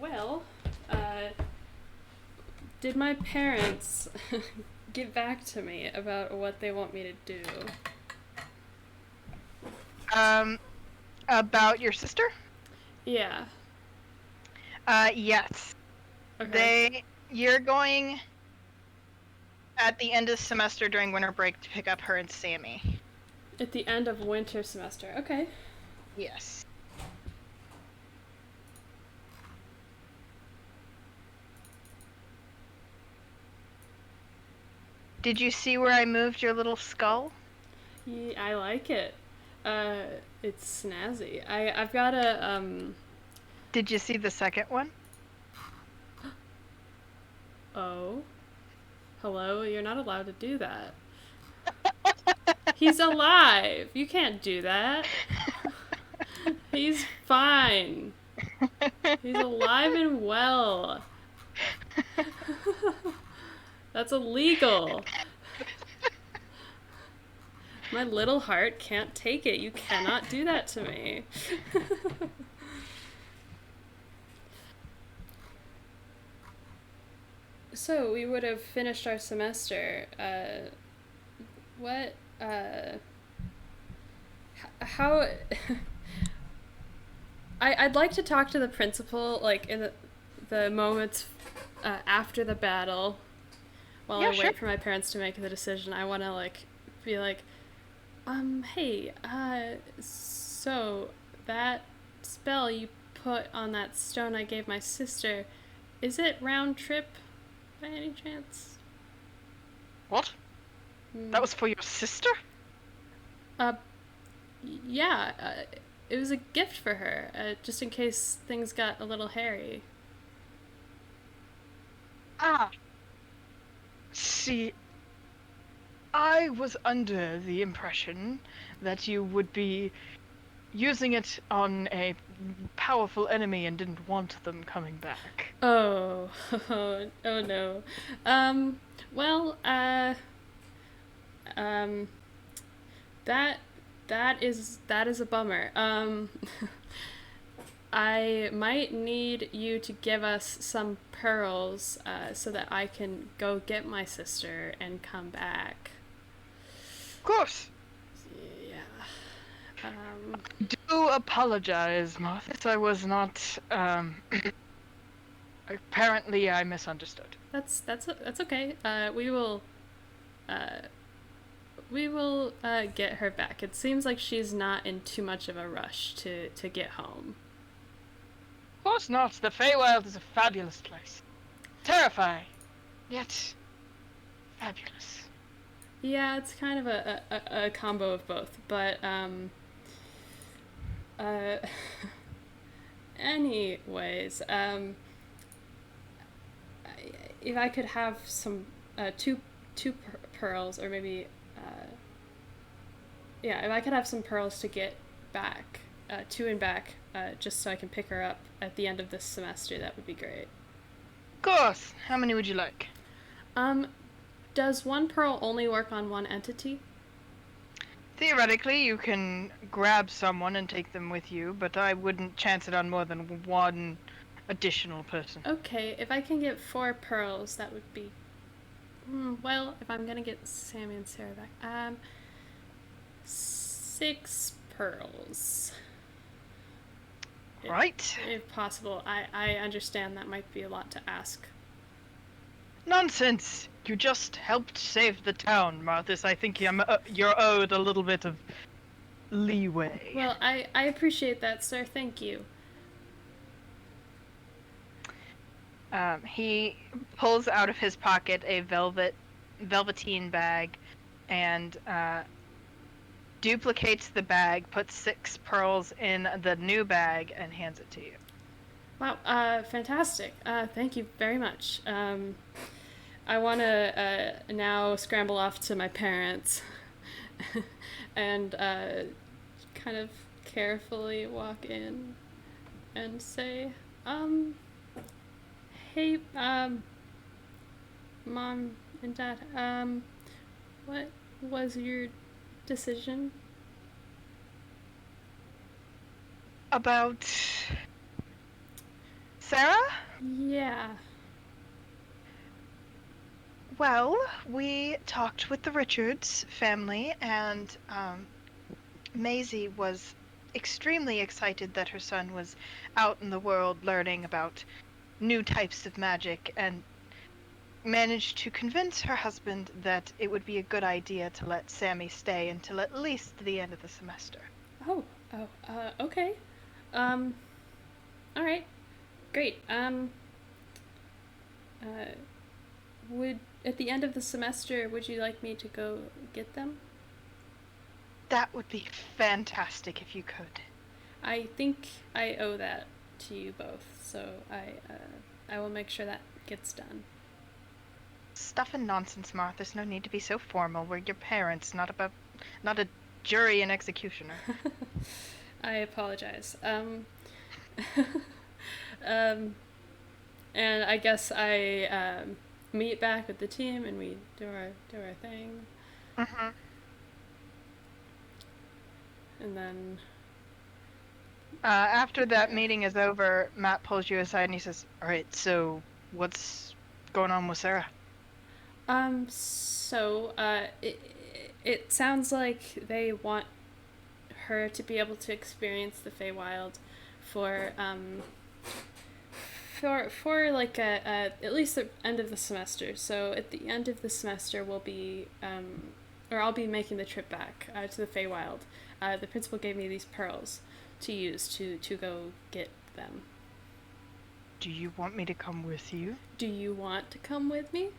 Well, did my parents get back to me about what they want me to do? Um, about your sister? Yeah. Yes. Okay. You're going at the end of the semester during winter break to pick up her and Sammy. At the end of winter semester. Okay. Yes. Did you see where I moved your little skull? Yeah, I like it. Uh, it's snazzy. I've got a. Did you see the second one? Oh. Hello? You're not allowed to do that. He's alive! You can't do that. He's fine. He's alive and well. That's illegal. My little heart can't take it. You cannot do that to me. So, we would have finished our semester. What, how. I'd like to talk to the principal, like, in the moments after the battle, while Yeah, I sure. wait for my parents to make the decision. I want to, like, be like, hey, so that spell you put on that stone I gave my sister, is it round trip by any chance? What? That was for your sister? Uh, yeah, it was a gift for her, just in case things got a little hairy. Ah, see, I was under the impression that you would be using it on a powerful enemy and didn't want them coming back. Oh, oh no. Um, well, um, that that is a bummer. I might need you to give us some pearls so that I can go get my sister and come back. Of course. Yeah. Um, Do apologize, Marthis. I was not. Apparently, I misunderstood. that's okay. Uh, we will get her back. It seems like she's not in too much of a rush to get home. Of course not. The Feywild is a fabulous place. Terrifying, yet fabulous. Yeah, it's kind of a combo of both, but uh, anyways, if I could have some two pearls, or maybe yeah, if I could have some pearls to get back, to and back, just so I can pick her up at the end of this semester, that would be great. Of course. How many would you like? Um, does one pearl only work on one entity? Theoretically, you can grab someone and take them with you, but I wouldn't chance it on more than one additional person. Okay, if I can get four pearls, that would be. Well, if I'm gonna get Sammy and Sarah back, six pearls, if, Right? if possible. I understand that might be a lot to ask. Nonsense! You just helped save the town, Marthis. I think you're owed a little bit of leeway. Well, I appreciate that, sir. Thank you. He pulls out of his pocket a velveteen bag and duplicates the bag, puts 6 pearls in the new bag, and hands it to you. Wow, fantastic. Thank you very much. I want to now scramble off to my parents and kind of carefully walk in and say, hey, mom and dad, what was your decision? About Sarah? Yeah. Well, we talked with the Richards family, and Maisie was extremely excited that her son was out in the world learning about new types of magic, and managed to convince her husband that it would be a good idea to let Sammy stay until at least the end of the semester. Oh, okay. Um, all right. Great. Uh, would at the end of the semester, would you like me to go get them? That would be fantastic if you could. I think I owe that to you both, so I will make sure that gets done. Stuff and nonsense, Martha. There's no need to be so formal. We're your parents, not a jury and executioner. I apologize. Um, and I guess I meet back with the team and we do our thing, Mm-hmm. and then After that yeah. meeting is over, Matt pulls you aside and he says, "All right, so what's going on with Sarah?" So it sounds like they want her to be able to experience the Feywild for for like a at least the end of the semester. So at the end of the semester, we'll be or I'll be making the trip back to the Feywild. The principal gave me these pearls to use to go get them. Do you want me to come with you? Do you want to come with me?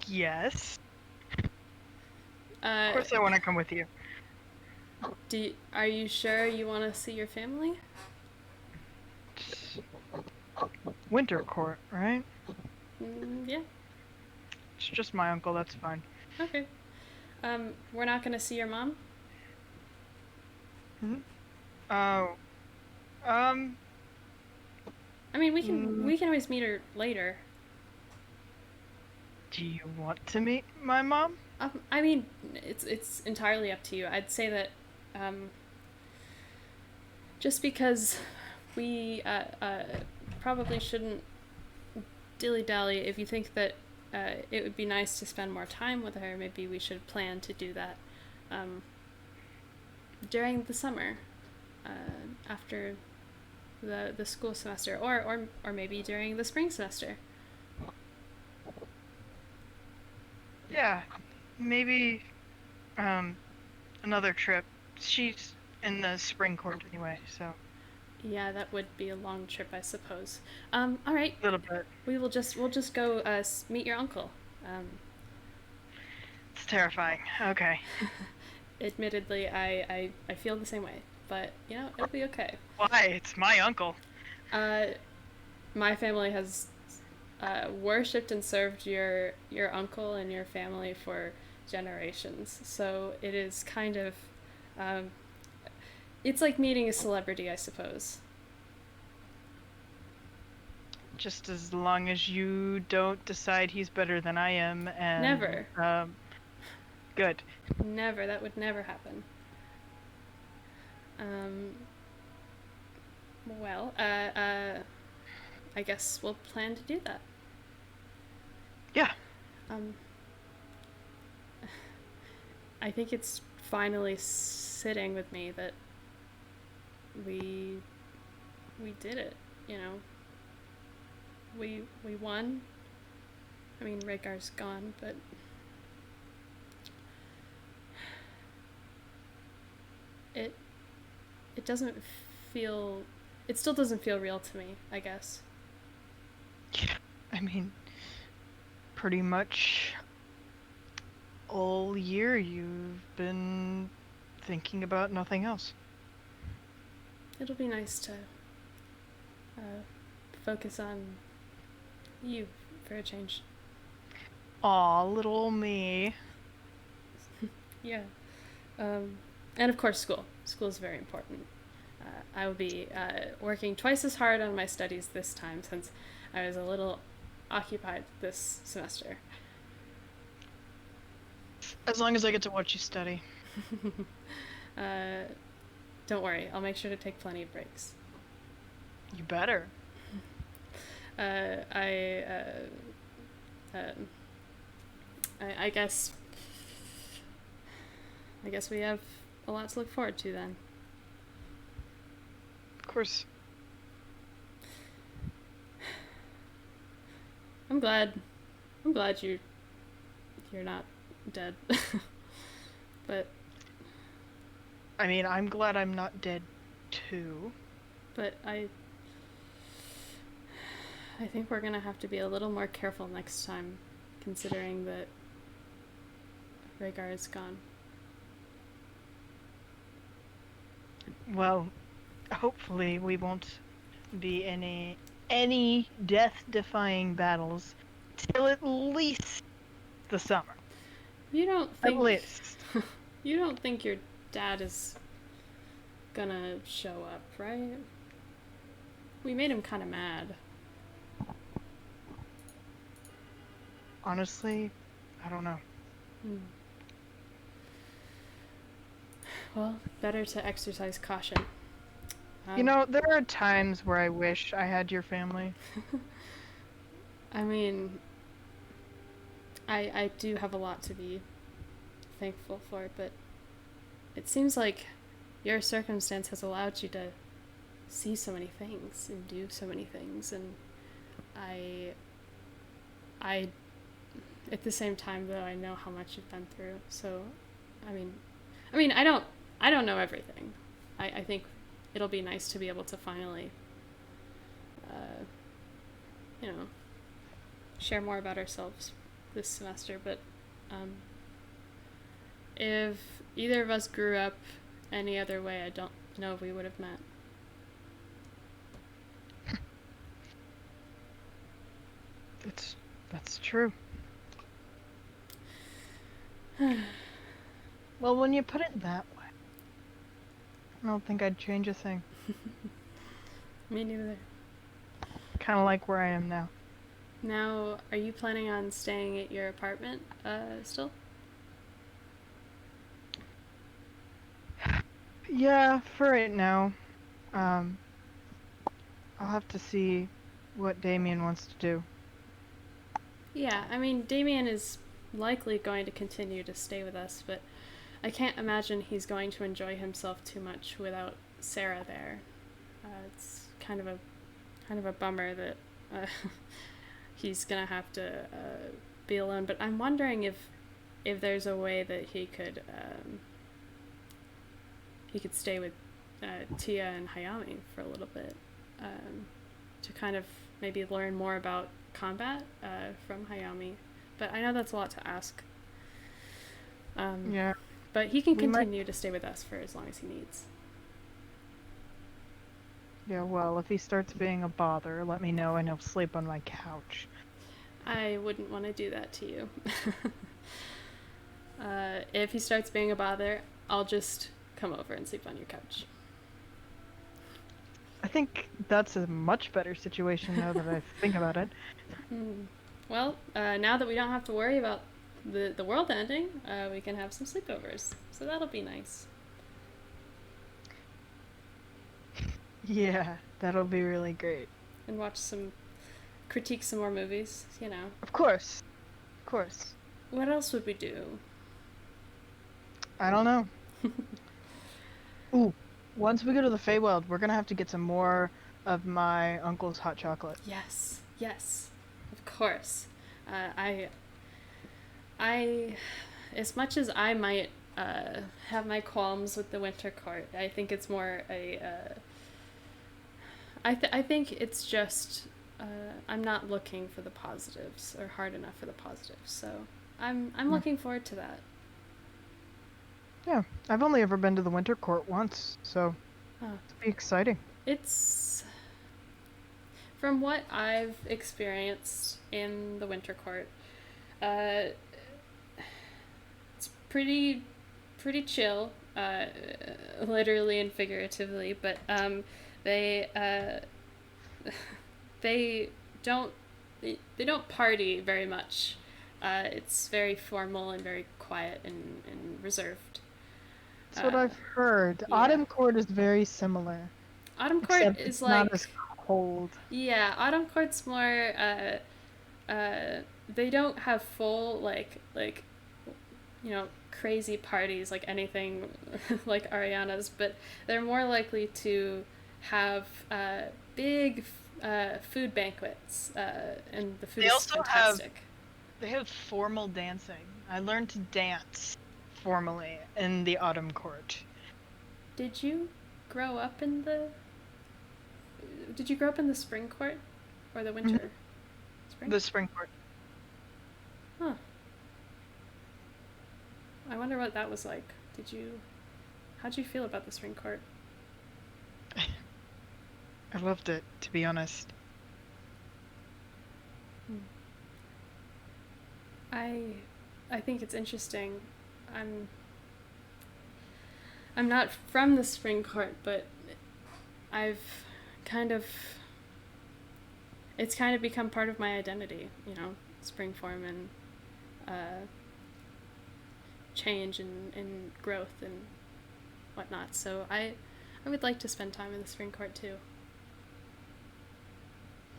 Yes. Of Uh, course I want to come with you. are you sure you want to see your family? Winter court, right? Yeah. It's just my uncle, that's fine. Okay. We're not gonna see your mom. Hmm. Oh. Um. I mean, mm, we can always meet her later. do you want to meet my mom? I mean, it's entirely up to you. I'd say that um, just because we probably shouldn't dilly dally. If you think that it would be nice to spend more time with her, maybe we should plan to do that um, during the summer, after the school semester, or maybe during the spring semester. Yeah. Maybe another trip. She's in the spring court anyway, so Yeah, that would be a long trip, I suppose. All right, a little bit. we'll just go meet your uncle. Um, It's terrifying. Okay. Admittedly, I feel the same way, but you know it'll be okay. Why? It's my uncle. Uh, my family has worshipped and served your uncle and your family for generations, so it is kind of um, it's like meeting a celebrity, I suppose. Just as long as you don't decide he's better than I am, and Never, good. never. That would never happen. Um, well, I guess we'll plan to do that. Yeah. Um, I think it's finally sitting with me that we we did it. You know, we won. I mean, Rhaegar's gone, but it it doesn't feel. It still doesn't feel real to me, I guess. Yeah. I mean, pretty much all year you've been thinking about nothing else. It'll be nice to uh, focus on you for a change. Aw, little me. Yeah. And of course, school. School is very important. I will be working twice as hard on my studies this time since I was a little occupied this semester. As long as I get to watch you study. uh, don't worry, I'll make sure to take plenty of breaks. You better. Uh, I, I guess we have a lot to look forward to then. Of course. I'm glad you're not dead. But I mean, I'm glad I'm not dead too. but I think we're gonna have to be a little more careful next time, considering that Rhaegar is gone. Well, hopefully we won't be in any death-defying battles till at least the summer. You don't At think least. you don't think your dad is gonna show up, right? We made him kind of mad. Honestly, I don't know. Well, better to exercise caution. You know, there are times where I wish I had your family. I mean, I do have a lot to be thankful for, but it seems like your circumstance has allowed you to see so many things and do so many things, and I at the same time though I know how much you've been through. So, I mean I don't know everything. I think it'll be nice to be able to finally, you know, share more about ourselves this semester. But if either of us grew up any other way, I don't know if we would have met. That's true. Well, when you put it that way, I don't think I'd change a thing. Me neither. Kind of like where I am now. Now, are you planning on staying at your apartment still? Yeah, for right now. I'll have to see what Damien wants to do. Yeah, I mean, Damien is likely going to continue to stay with us, but I can't imagine he's going to enjoy himself too much without Sarah there. It's kind of a bummer that he's gonna have to be alone. But I'm wondering if there's a way that he could stay with Tia and Hayami for a little bit, to kind of maybe learn more about combat from Hayami. But I know that's a lot to ask. Yeah. But he can continue to stay with us for as long as he needs. Yeah, well, if he starts being a bother, let me know and he'll sleep on my couch. I wouldn't want to do that to you. If he starts being a bother, I'll just come over and sleep on your couch. I think that's a much better situation now that I think about it. Well, now that we don't have to worry about the world ending, we can have some sleepovers. So that'll be nice. Yeah, that'll be really great. And critique some more movies, you know. Of course. Of course. What else would we do? I don't know. Ooh, once we go to the Feywild, we're gonna have to get some more of my uncle's hot chocolate. Yes, of course. I, as much as I might have my qualms with the Winter Court, I think it's more I think it's just I'm not looking for the positives or hard enough for the positives. So I'm looking forward to that. Yeah, I've only ever been to the Winter Court once, so it'll be exciting. It's from what I've experienced in the Winter Court, it's pretty chill, literally and figuratively. But they don't party very much. It's very formal and very quiet and reserved. That's what I've heard. Yeah. Autumn Court is very similar. Autumn Court is like not as cold. Yeah, autumn court's more. They don't have full crazy parties like anything like Ariana's, but they're more likely to have big food banquets, and the food They is also have fantastic. they have formal dancing. I learned to dance formally in the autumn court. Did you grow up in the? Did you grow up in the spring court, or the Mhm. winter? Spring. The spring court. Huh. I wonder what that was like. Did you? How'd you feel about the spring court? I loved it, to be honest. Hmm. I I think it's interesting. I'm I'm not from the spring court, but I've kind of it's kind of become part of my identity, spring form and uh, change and growth and whatnot. So I would like to spend time in the spring court too.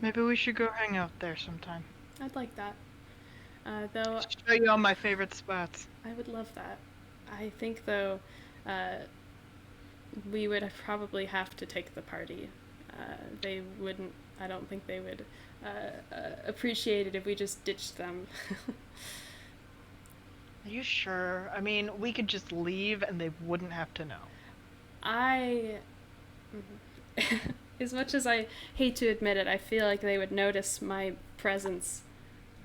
Maybe we should go hang out there sometime. I'd like that. Though Show you all my favorite spots. I would love that. I think though, uh, we would probably have to take the party. They wouldn't. I don't think they would appreciate it if we just ditched them. Are you sure? I mean, we could just leave and they wouldn't have to know. I, as much as I hate to admit it, I feel like they would notice my presence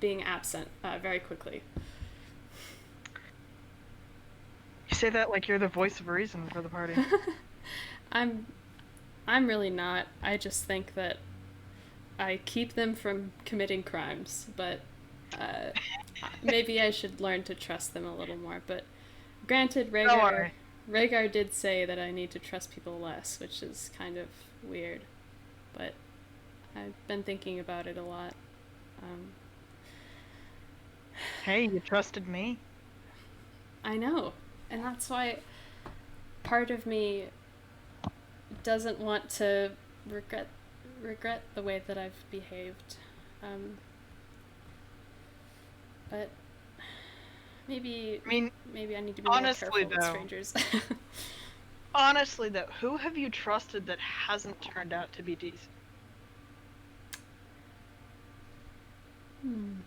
being absent very quickly. You say that like you're the voice of reason for the party. I'm, I'm really not. I just think that I keep them from committing crimes, but uh, maybe I should learn to trust them a little more. But granted, Don't Rhaegar, worry. Rhaegar did say that I need to trust people less, which is kind of weird. But I've been thinking about it a lot. Um, Hey, you trusted me? I know, and that's why part of me doesn't want to regret the way that I've behaved. Um, but maybe I mean, maybe I need to be more honestly careful with though, strangers. who have you trusted that hasn't turned out to be decent? Hmm.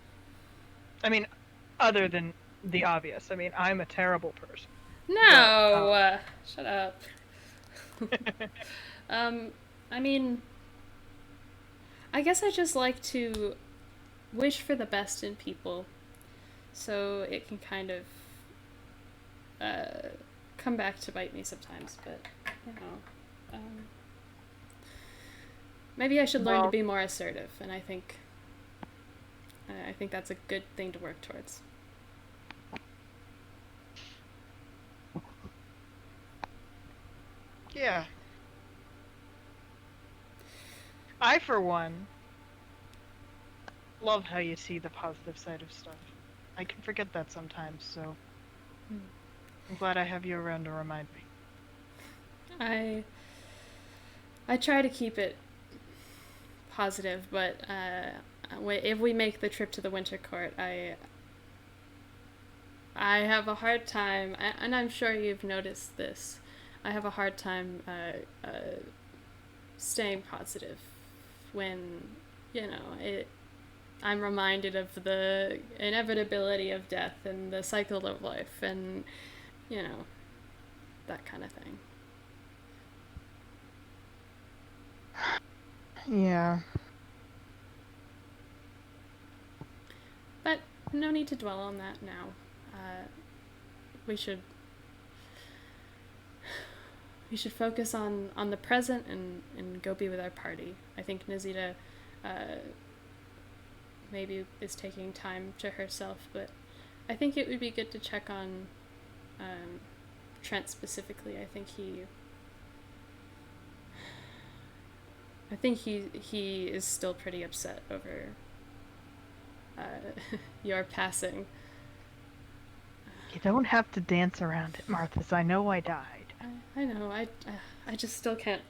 I mean, other than the obvious. I mean, I'm a terrible person. But, No, shut up. um, I mean, I guess I just like to wish for the best in people, so it can kind of uh, come back to bite me sometimes. But you know, maybe I should learn to well, be more assertive, and I think that's a good thing to work towards. yeah. I, for one, love how you see the positive side of stuff. I can forget that sometimes, so Hmm. I'm glad I have you around to remind me. I I try to keep it positive, but if we make the trip to the winter court, I have a hard time, and I'm sure you've noticed this. I have a hard time staying positive when it. I'm reminded of the inevitability of death and the cycle of life, and you know that kind of thing. Yeah. But no need to dwell on that now. Uh, we should we should focus on the present and go be with our party. I think Nazita uh, maybe is taking time to herself, but I think it would be good to check on Trent specifically. I think he is still pretty upset over your passing. You don't have to dance around it, Marthas. I know I died. I know. I just still can't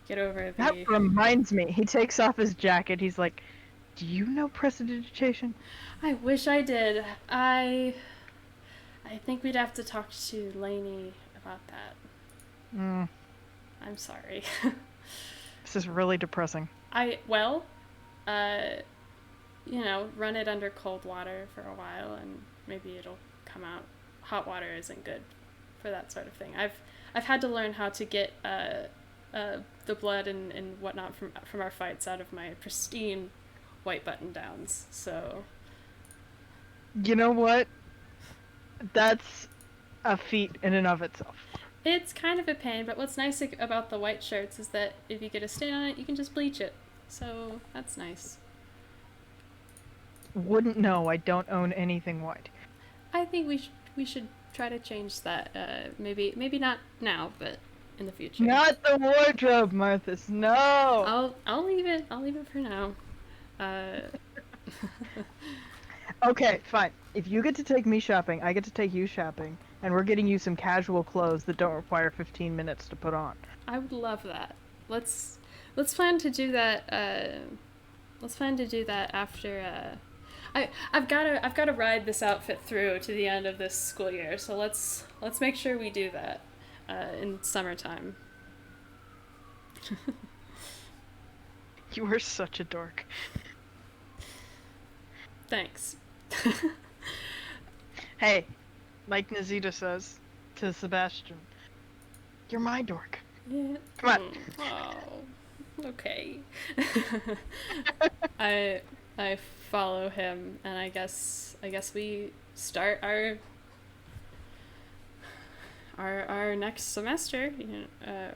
get over That the. reminds me. He takes off his jacket. He's like, "Do you know prestidigitation?" I wish I did. I think we'd have to talk to Lainey about that. Mm, I'm sorry. this is really depressing. Well, uh, run it under cold water for a while and maybe it'll come out. Hot water isn't good for that sort of thing. I've had to learn how to get the blood and whatnot from our fights out of my pristine white button downs. So You know what? That's a feat in and of itself. it's kind of a pain, but what's nice about the white shirts is that if you get a stain on it, you can just bleach it. So that's nice. Wouldn't know. I don't own anything white. I think we should try to change that. Maybe not now, but in the future. Not the wardrobe, Marthas. No. I'll leave it. I'll leave it for now. Uh, Okay, fine. If you get to take me shopping, I get to take you shopping, and we're getting you some casual clothes that don't require 15 minutes to put on. I would love that. Let's plan to do that. Let's plan to do that after. I've gotta ride this outfit through to the end of this school year. So let's make sure we do that in summertime. You are such a dork. Thanks. Hey, like Nazita says to Sebastian, you're my dork. Yeah. Come on. Oh. Okay. I follow him, and I guess we start our next semester.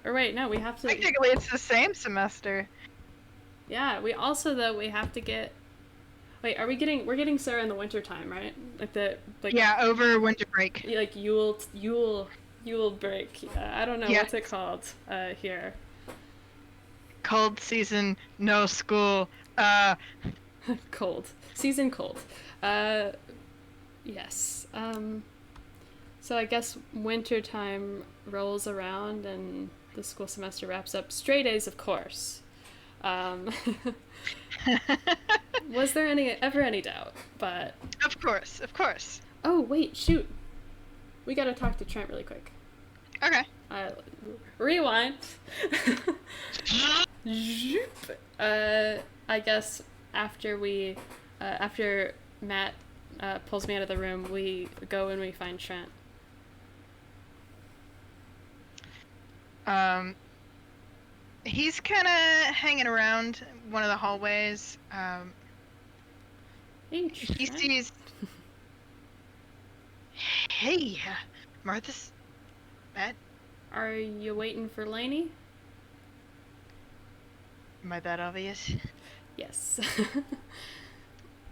Or wait, no, we have to. Technically, it's the same semester. Yeah, we also though we have to get. Wait, we're getting Sarah in the winter time, right? Yeah, over winter break. Like Yule break. I don't know what's it called here. Cold season, no school. Cold season, cold. Yes. So I guess winter time rolls around and the school semester wraps up. Stray days, of course. Was there ever any doubt? But Of course. oh wait, shoot, we gotta talk to Trent really quick. Okay. Rewind. I guess after Matt pulls me out of the room, we go and we find Trent. He's kind of hanging around one of the hallways. Hey, He Trent. sees. Hey, Martha's. Matt, Are you waiting for Lainey? am I that obvious? Yes.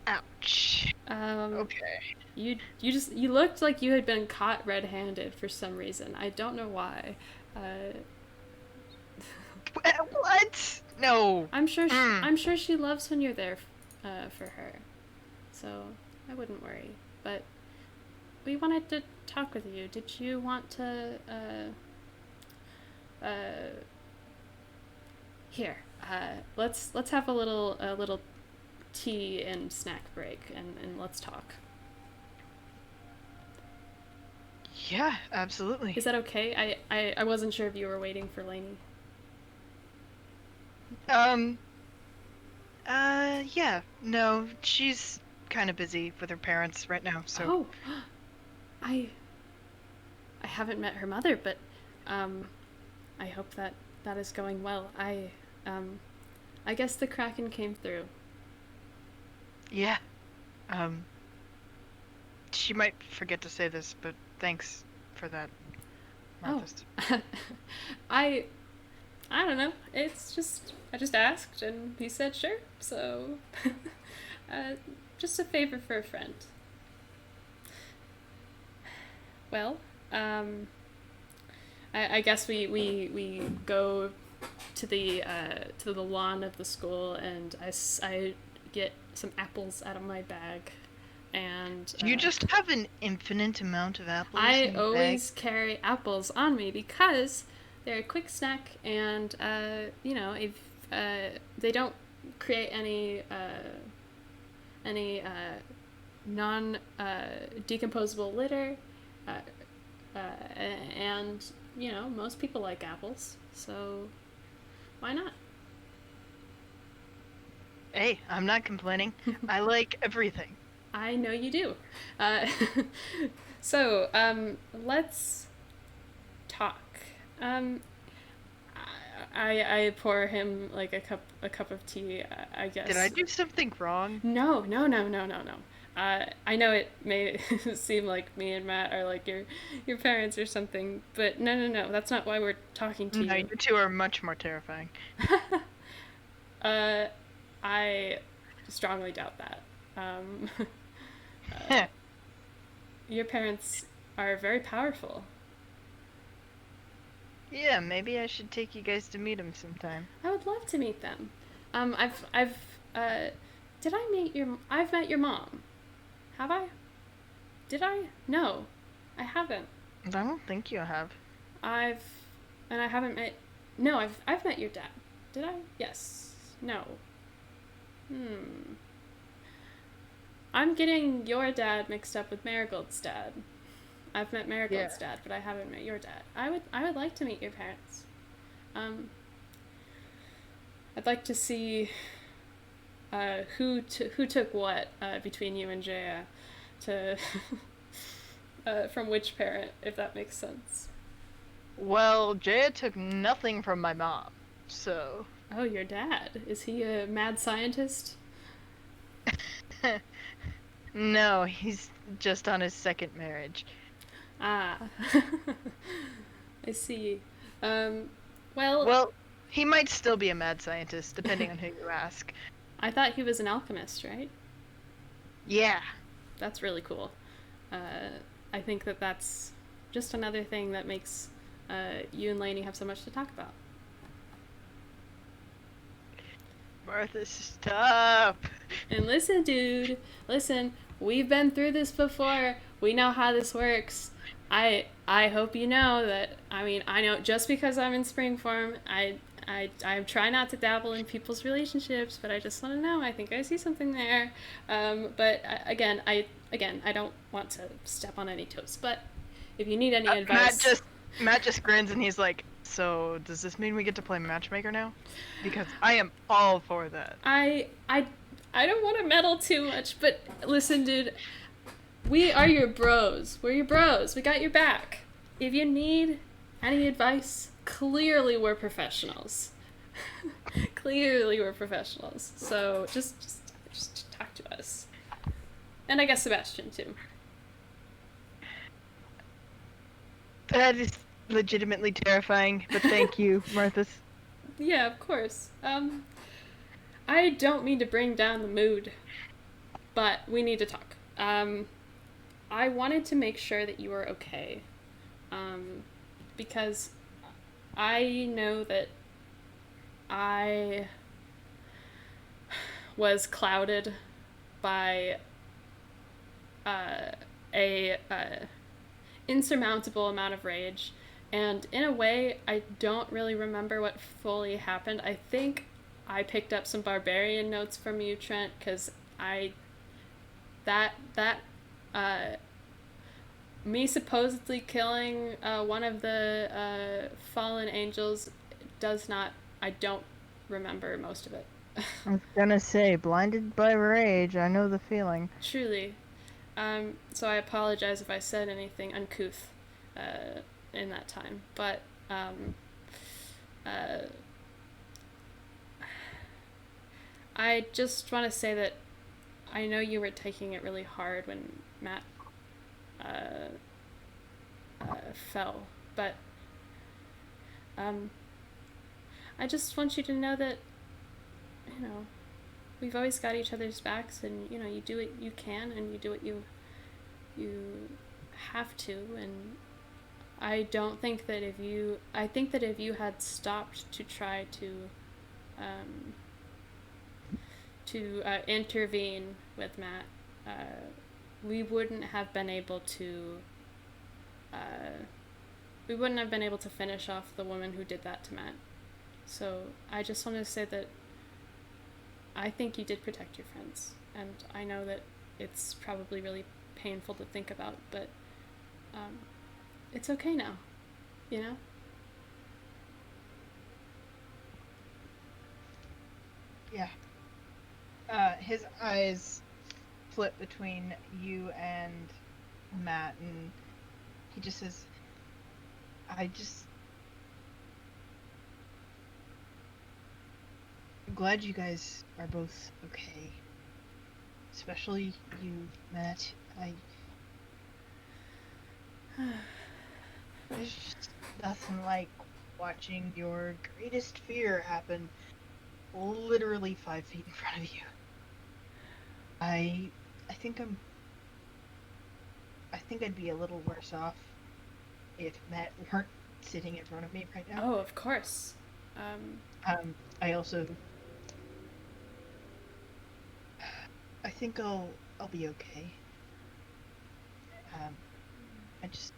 Ouch. Okay. You looked like you had been caught red-handed for some reason. I don't know why. What? No. I'm sure she loves when you're there for her. So I wouldn't worry. But we wanted to talk with you. Did you want to here? Let's have a little tea and snack break and let's talk. Yeah, absolutely. Is that okay? I wasn't sure if you were waiting for Lainey. Yeah. No, she's kind of busy with her parents right now, so. Oh, I haven't met her mother, but I hope that is going well. I guess the Kraken came through. Yeah. She might forget to say this, but thanks for that, Marthas. Oh, I don't know. It's just I just asked and he said sure. So, just a favor for a friend. Well, I guess we go to the lawn of the school and I get some apples out of my bag. And Do you just have an infinite amount of apples? I in your always bag? carry apples on me because they're a quick snack, and if they don't create any non decomposable litter, uh, and most people like apples, so why not? Hey, I'm not complaining. I like everything. I know you do. Uh, so let's talk. Um, I pour him like a cup of tea. I guess. Did I do something wrong? No, no, no, no, no, no. I know it may seem like me and Matt are like your parents or something, but no, no, no. That's not why we're talking to No, you. you two are much more terrifying. I strongly doubt that. Uh, your parents are very powerful. Yeah, maybe I should take you guys to meet him sometime. I would love to meet them. Uh, did I meet your? I've met your mom. Have I? Did I? No, I haven't. I don't think you have. I've, and I haven't met. No, I've met your dad. Did I? Yes. No. I'm getting your dad mixed up with Marigold's dad. I've met Marigold's dad, but I haven't met your dad. I would like to meet your parents. Um, I'd like to see who took what between you and Jaya to from which parent, if that makes sense. Well, Jaya took nothing from my mom, so... Oh, your dad. Is he a mad scientist? No, he's just on his second marriage. Ah. I see. Well, Well, he might still be a mad scientist, depending on who you ask. I thought he was an alchemist, right? Yeah. That's really cool. I think that's just another thing that makes you and Lainey have so much to talk about. Martha, stop! And listen, dude, listen, we've been through this before. We know how this works. I hope you know that. I mean, I know just because I'm in Springform, I try not to dabble in people's relationships, but I just want to know. I think I see something there. But again, I don't want to step on any toes. But if you need any advice, Matt just grins and he's like, "So does this mean we get to play matchmaker now? Because I am all for that." I don't want to meddle too much, but listen, dude. We are your bros. We're your bros. We got your back. If you need any advice, clearly we're professionals. Clearly we're professionals. So just talk to us. And I guess Sebastian too. That is legitimately terrifying, but thank you, Marthas. Yeah, of course. I don't mean to bring down the mood, but we need to talk. I wanted to make sure that you were okay. Because I know that I was clouded by a insurmountable amount of rage, and in a way, I don't really remember what fully happened. I think I picked up some barbarian notes from you, Trent, because me supposedly killing one of the fallen angels I don't remember most of it. I was gonna say, blinded by rage, I know the feeling. Truly. So I apologize if I said anything uncouth in that time. But I just want to say that I know you were taking it really hard when Matt fell, but I just want you to know that, we've always got each other's backs, and, you do what you can, and you do what you have to, and I think that if you had stopped to try to intervene with Matt, we wouldn't have been able to we wouldn't have been able to finish off the woman who did that to Matt. So I just wanted to say that I think you did protect your friends, and I know that it's probably really painful to think about, but it's okay now, you know? Yeah. His eyes flip between you and Matt, and he just says, I'm glad you guys are both okay. Especially you, Matt. There's just nothing like watching your greatest fear happen literally 5 feet in front of you. I think I think I'd be a little worse off if Matt weren't sitting in front of me right now. Oh, of course. I also I think I'll be okay. I just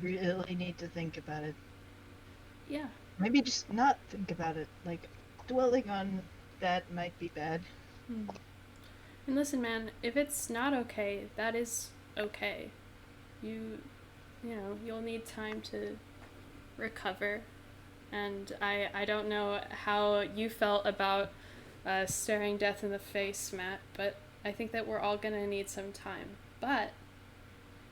really need to think about it. Yeah. Maybe just not think about it. Like, dwelling on that might be bad. And listen, man, if it's not okay, that is okay. You know, you'll need time to recover. And I don't know how you felt about staring death in the face, Matt, but I think that we're all gonna need some time. But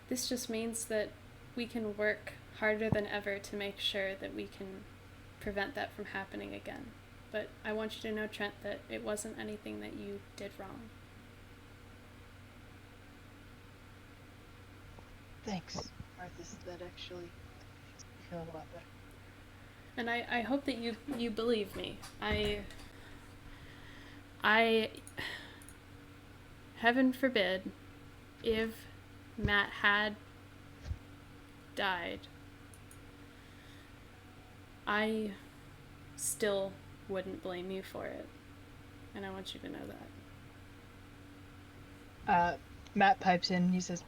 this just means that we can work harder than ever to make sure that we can prevent that from happening again. But I want you to know, Trent, that it wasn't anything that you did wrong. Thanks, Arthas. That actually makes me feel a lot better. And I hope that you believe me. I heaven forbid, if Matt had died, I still wouldn't blame you for it. And I want you to know that. Matt pipes in and he says,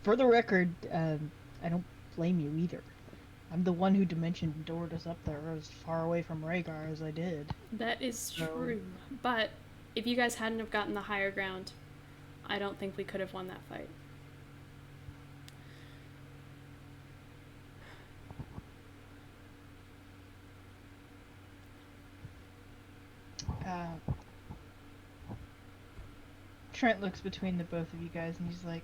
for the record, I don't blame you either. I'm the one who dimension doored us up there as far away from Rhaegar as I did. That is true. But if you guys hadn't have gotten the higher ground, I don't think we could have won that fight. Trent looks between the both of you guys and he's like,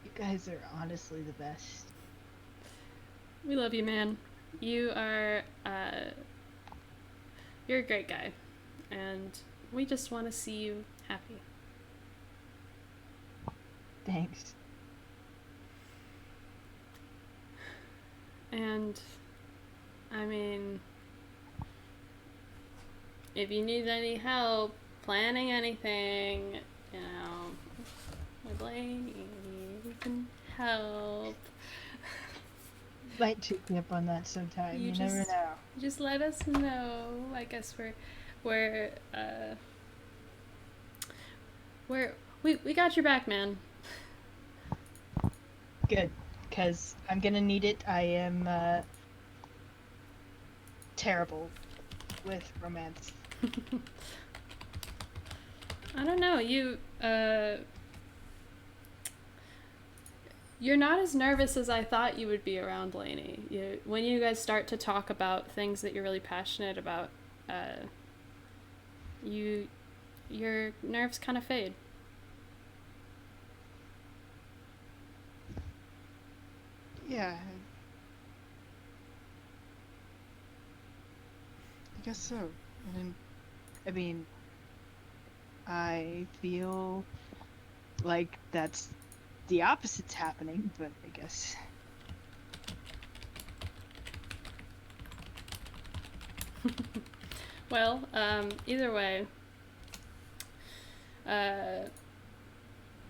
you guys are honestly the best. We love you, man. You are, you're a great guy. And we just want to see you happy. Thanks. And, I mean, if you need any help planning anything, you know, Blaney, we can help. Might take me up on that sometime. You never know. Just let us know. I guess we got your back, man. Good, because I'm gonna need it. I am terrible with romance. I don't know. You're not as nervous as I thought you would be around Lainey. When you guys start to talk about things that you're really passionate about, your nerves kind of fade. Yeah. I guess so. I mean, I feel like that's the opposite's happening, but I guess. Well, either way,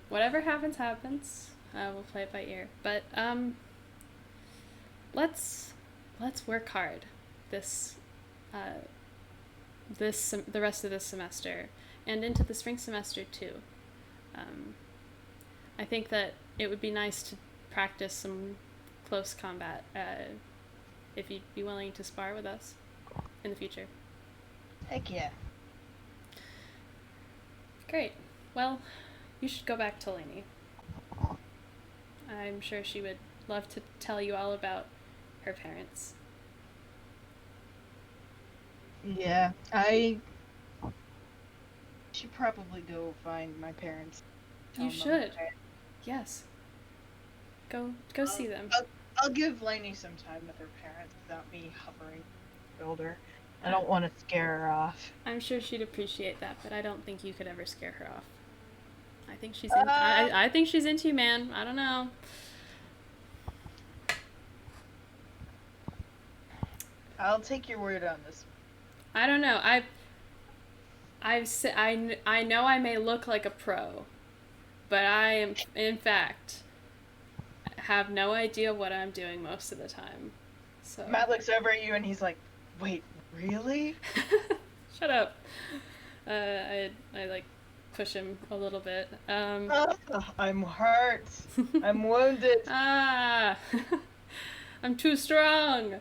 whatever happens, happens. We'll play it by ear. But let's work hard the rest of this semester and into the spring semester too. I think that it would be nice to practice some close combat if you'd be willing to spar with us in the future. Heck yeah. Great. Well, you should go back to Lainey. I'm sure she would love to tell you all about her parents. Yeah, I should probably go find my parents. You Tell them should. okay. Yes. Go see them. I'll give Lainey some time with her parents without me hovering over her. I don't want to scare her off. I'm sure she'd appreciate that, but I don't think you could ever scare her off. I think she's I think she's into you, man. I don't know. I'll take your word on this. I don't know. I know I may look like a pro, but I am, in fact, have no idea what I'm doing most of the time. So Matt looks over at you and he's like, "Wait, really?" Shut up. I like push him a little bit. I'm hurt. I'm wounded. I'm too strong.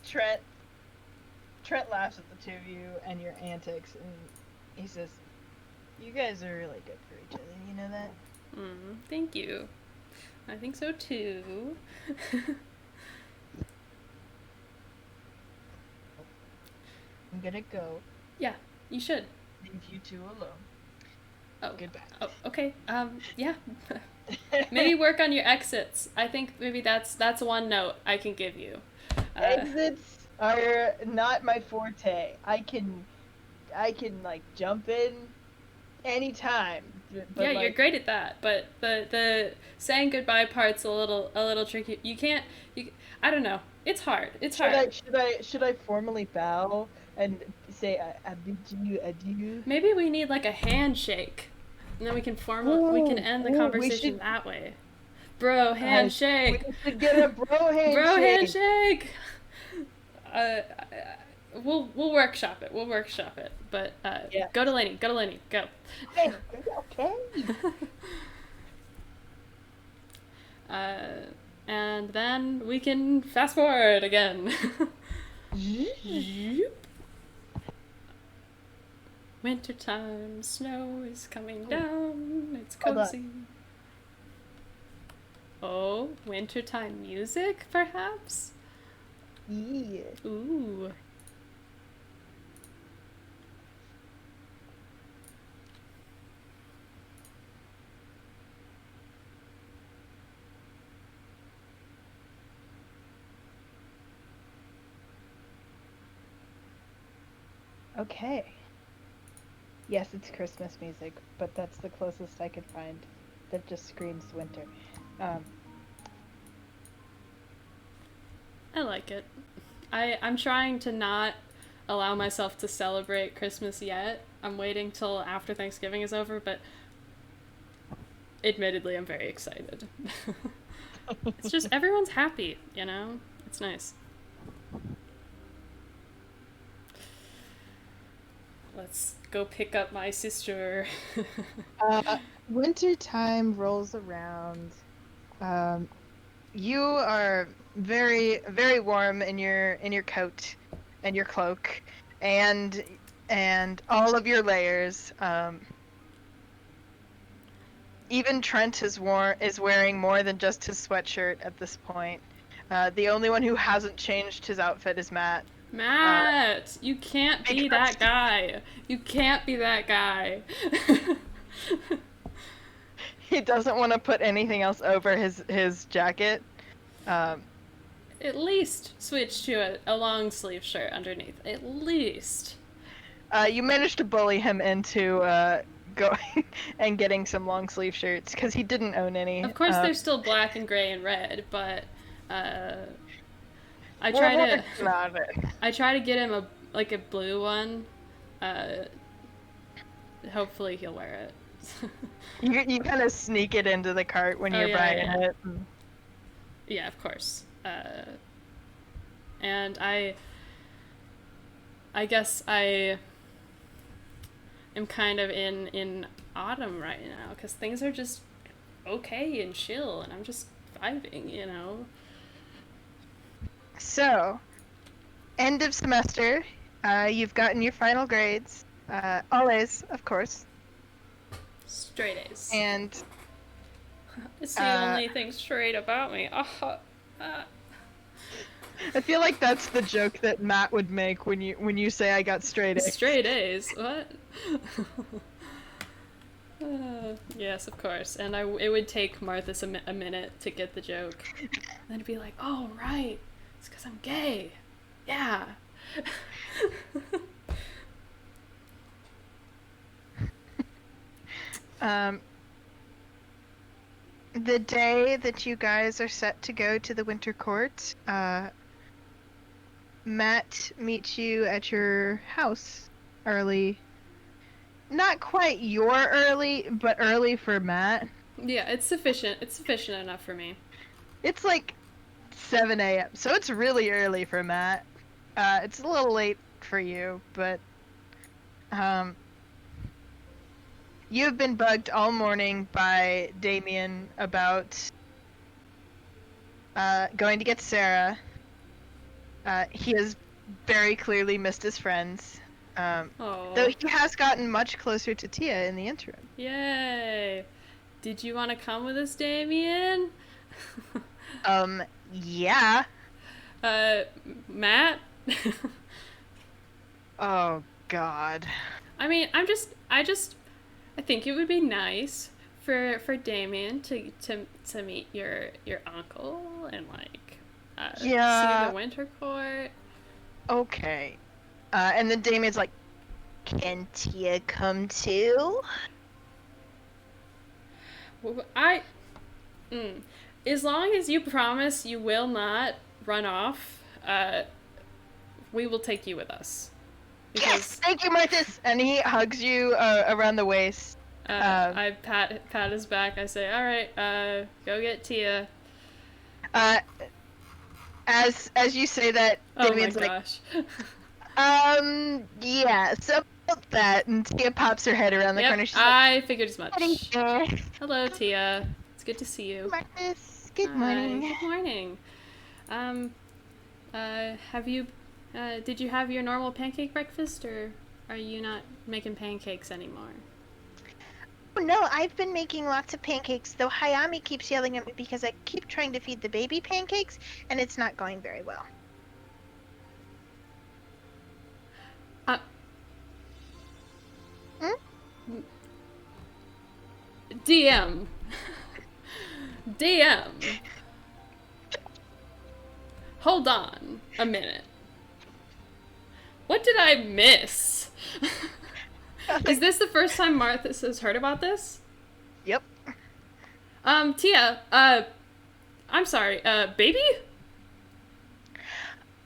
Trent laughs at the two of you and your antics, and he says, "You guys are really good for each other. You know that?" Thank you. I think so too. I'm gonna go. Yeah, you should. Leave you two alone. Oh, Goodbye. Oh, okay. Yeah. Maybe work on your exits. I think maybe that's one note I can give you. Exits are not my forte. I can like jump in anytime. But Yeah, you're great at that, but the saying goodbye part's a little tricky. You can't. I don't know. It's hard. It's hard. Should I formally bow and say I bid you adieu? Maybe we need like a handshake, and then we can end the conversation that way. Bro, handshake. We should get a bro handshake. Bro handshake. We'll workshop it. But Yeah. Go to Lainey. Go. Okay. And then we can fast forward again. Wintertime, snow is coming down. It's cozy. Oh, wintertime music, perhaps? Yeah. Ooh. Okay. Yes, it's Christmas music, but that's the closest I could find that just screams winter. I like it. I'm trying to not allow myself to celebrate Christmas yet. I'm waiting till after Thanksgiving is over, but admittedly, I'm very excited. It's just everyone's happy, you know? It's nice. Let's go pick up my sister. Winter time rolls around. You are very, very warm in your coat and your cloak, and all of your layers. Even Trent is wearing more than just his sweatshirt at this point. The only one who hasn't changed his outfit is Matt. Matt, you can't be that guy. You can't be that guy. He doesn't want to put anything else over his jacket. At least switch to a long sleeve shirt underneath. At least. You managed to bully him into going and getting some long sleeve shirts because he didn't own any. Of course, they're still black and gray and red, but I try to get him a blue one. Hopefully he'll wear it. You kind of sneak it into the cart when you're buying it. Yeah, of course. And I guess I am kind of in autumn right now because things are just okay and chill, and I'm just vibing, you know. So, end of semester, you've gotten your final grades, all A's, of course, Straight A's. and It's the only thing straight about me. I feel like that's the joke that Matt would make when you say I got straight A's. Straight A's? What? Yes, of course. And it would take Martha a minute to get the joke. And then to be like, oh, right. It's because I'm gay. Yeah. The day that you guys are set to go to the Winter Court, Matt meets you at your house early. Not quite your early, but early for Matt. Yeah, it's sufficient. It's sufficient enough for me. It's like 7 a.m., so it's really early for Matt. It's a little late for you, but you've been bugged all morning by Damien about going to get Sarah. He has very clearly missed his friends. Though he has gotten much closer to Tia in the interim. Yay! Did you want to come with us, Damien? Yeah. Matt? Oh, God. I mean, I think it would be nice for Damien to meet your uncle and like see the Winter Court. Okay. And then Damien's like, can Tia come too? Well, as long as you promise you will not run off, we will take you with us. Because, yes, thank you, Marcus. And he hugs you around the waist. I pat his back. I say, "All right, go get Tia." As you say that, Damien's oh my like, gosh. Yeah, so about that. And Tia pops her head around the corner. She's I figured as much. like, Hello, Tia. It's good to see you. Marcus, good morning. Good morning. Did you have your normal pancake breakfast, or are you not making pancakes anymore? Oh, no, I've been making lots of pancakes, though Hayami keeps yelling at me because I keep trying to feed the baby pancakes, and it's not going very well. DM. Hold on a minute. What did I miss? Is this the first time Martha has heard about this? Yep. Tia, I'm sorry, baby?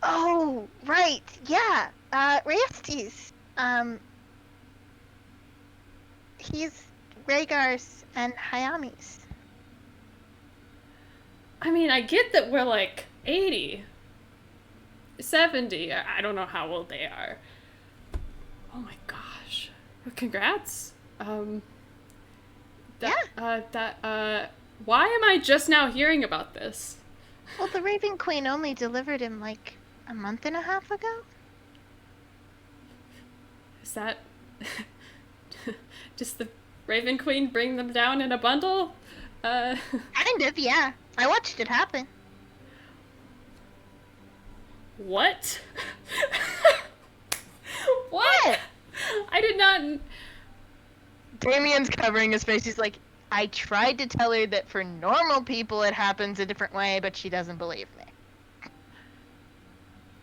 Oh, right, yeah, Rastes. He's Rhaegar's and Hayami's. I mean, I get that we're like 80, 70, I don't know how old they are. Oh my gosh. Congrats. Why am I just now hearing about this? Well, the Raven Queen only delivered him like a month and a half ago. Is that just the Raven Queen bring them down in a bundle? Kind of, yeah. I watched it happen. What? What? I did not... Damien's covering his face. He's like, I tried to tell her that for normal people it happens a different way, but she doesn't believe me.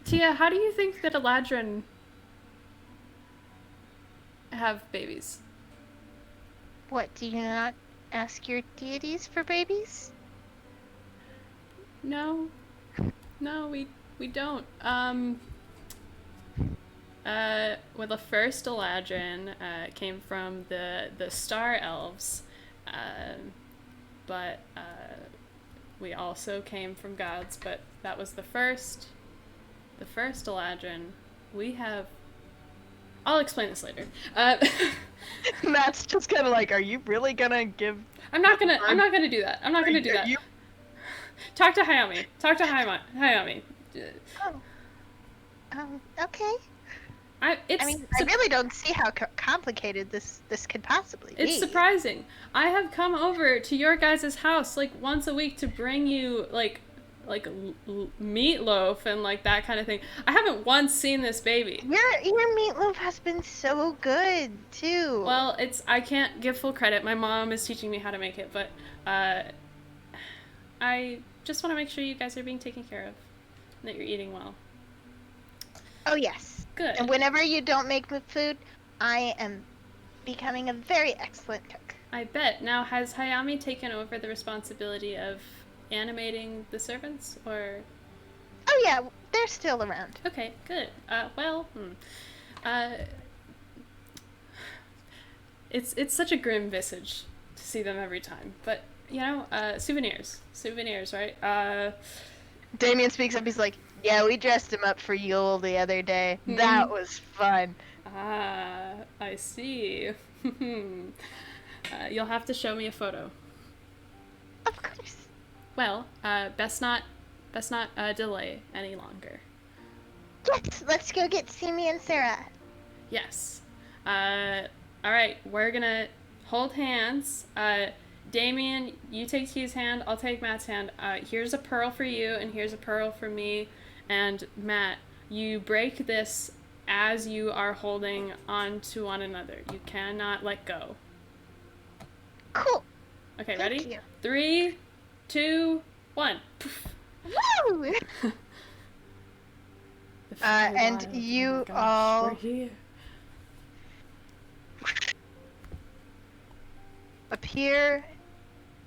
Tia, how do you think that Eladrin have babies? What, do you not ask your deities for babies? No, we don't. Well, the first Eladrin came from the Star Elves, but we also came from gods. But that was the first Eladrin. We have. I'll explain this later. Matt's just kind of like, are you really gonna give? I'm not gonna do that. I'm not gonna do that. You... Talk to Hayami. Talk to Hayami. Oh. Okay. I really don't see how complicated this could possibly be. It's surprising. I have come over to your guys' house like once a week to bring you like meatloaf and like that kind of thing. I haven't once seen this baby. Your meatloaf has been so good too. Well, I can't give full credit. My mom is teaching me how to make it, but I just want to make sure you guys are being taken care of and that you're eating well. Oh yes. Good. And whenever you don't make food, I am becoming a very excellent cook. I bet. Now, has Hayami taken over the responsibility of animating the servants, or? Oh yeah, they're still around. Okay, good. It's such a grim visage to see them every time, but you know, souvenirs, right? Damien speaks up. He's like, "Yeah, we dressed him up for Yule the other day. That was fun." Ah, I see. You'll have to show me a photo. Of course. Well, best not delay any longer. Yes, let's go get Sammy and Sarah. Yes. All right, we're gonna hold hands. Damien, you take T's hand, I'll take Matt's hand. Here's a pearl for you, and here's a pearl for me. And Matt, you break this as you are holding on to one another. You cannot let go. Cool. Okay, Thank ready? you. 3, 2, 1. Woo! And you all... We're here. appear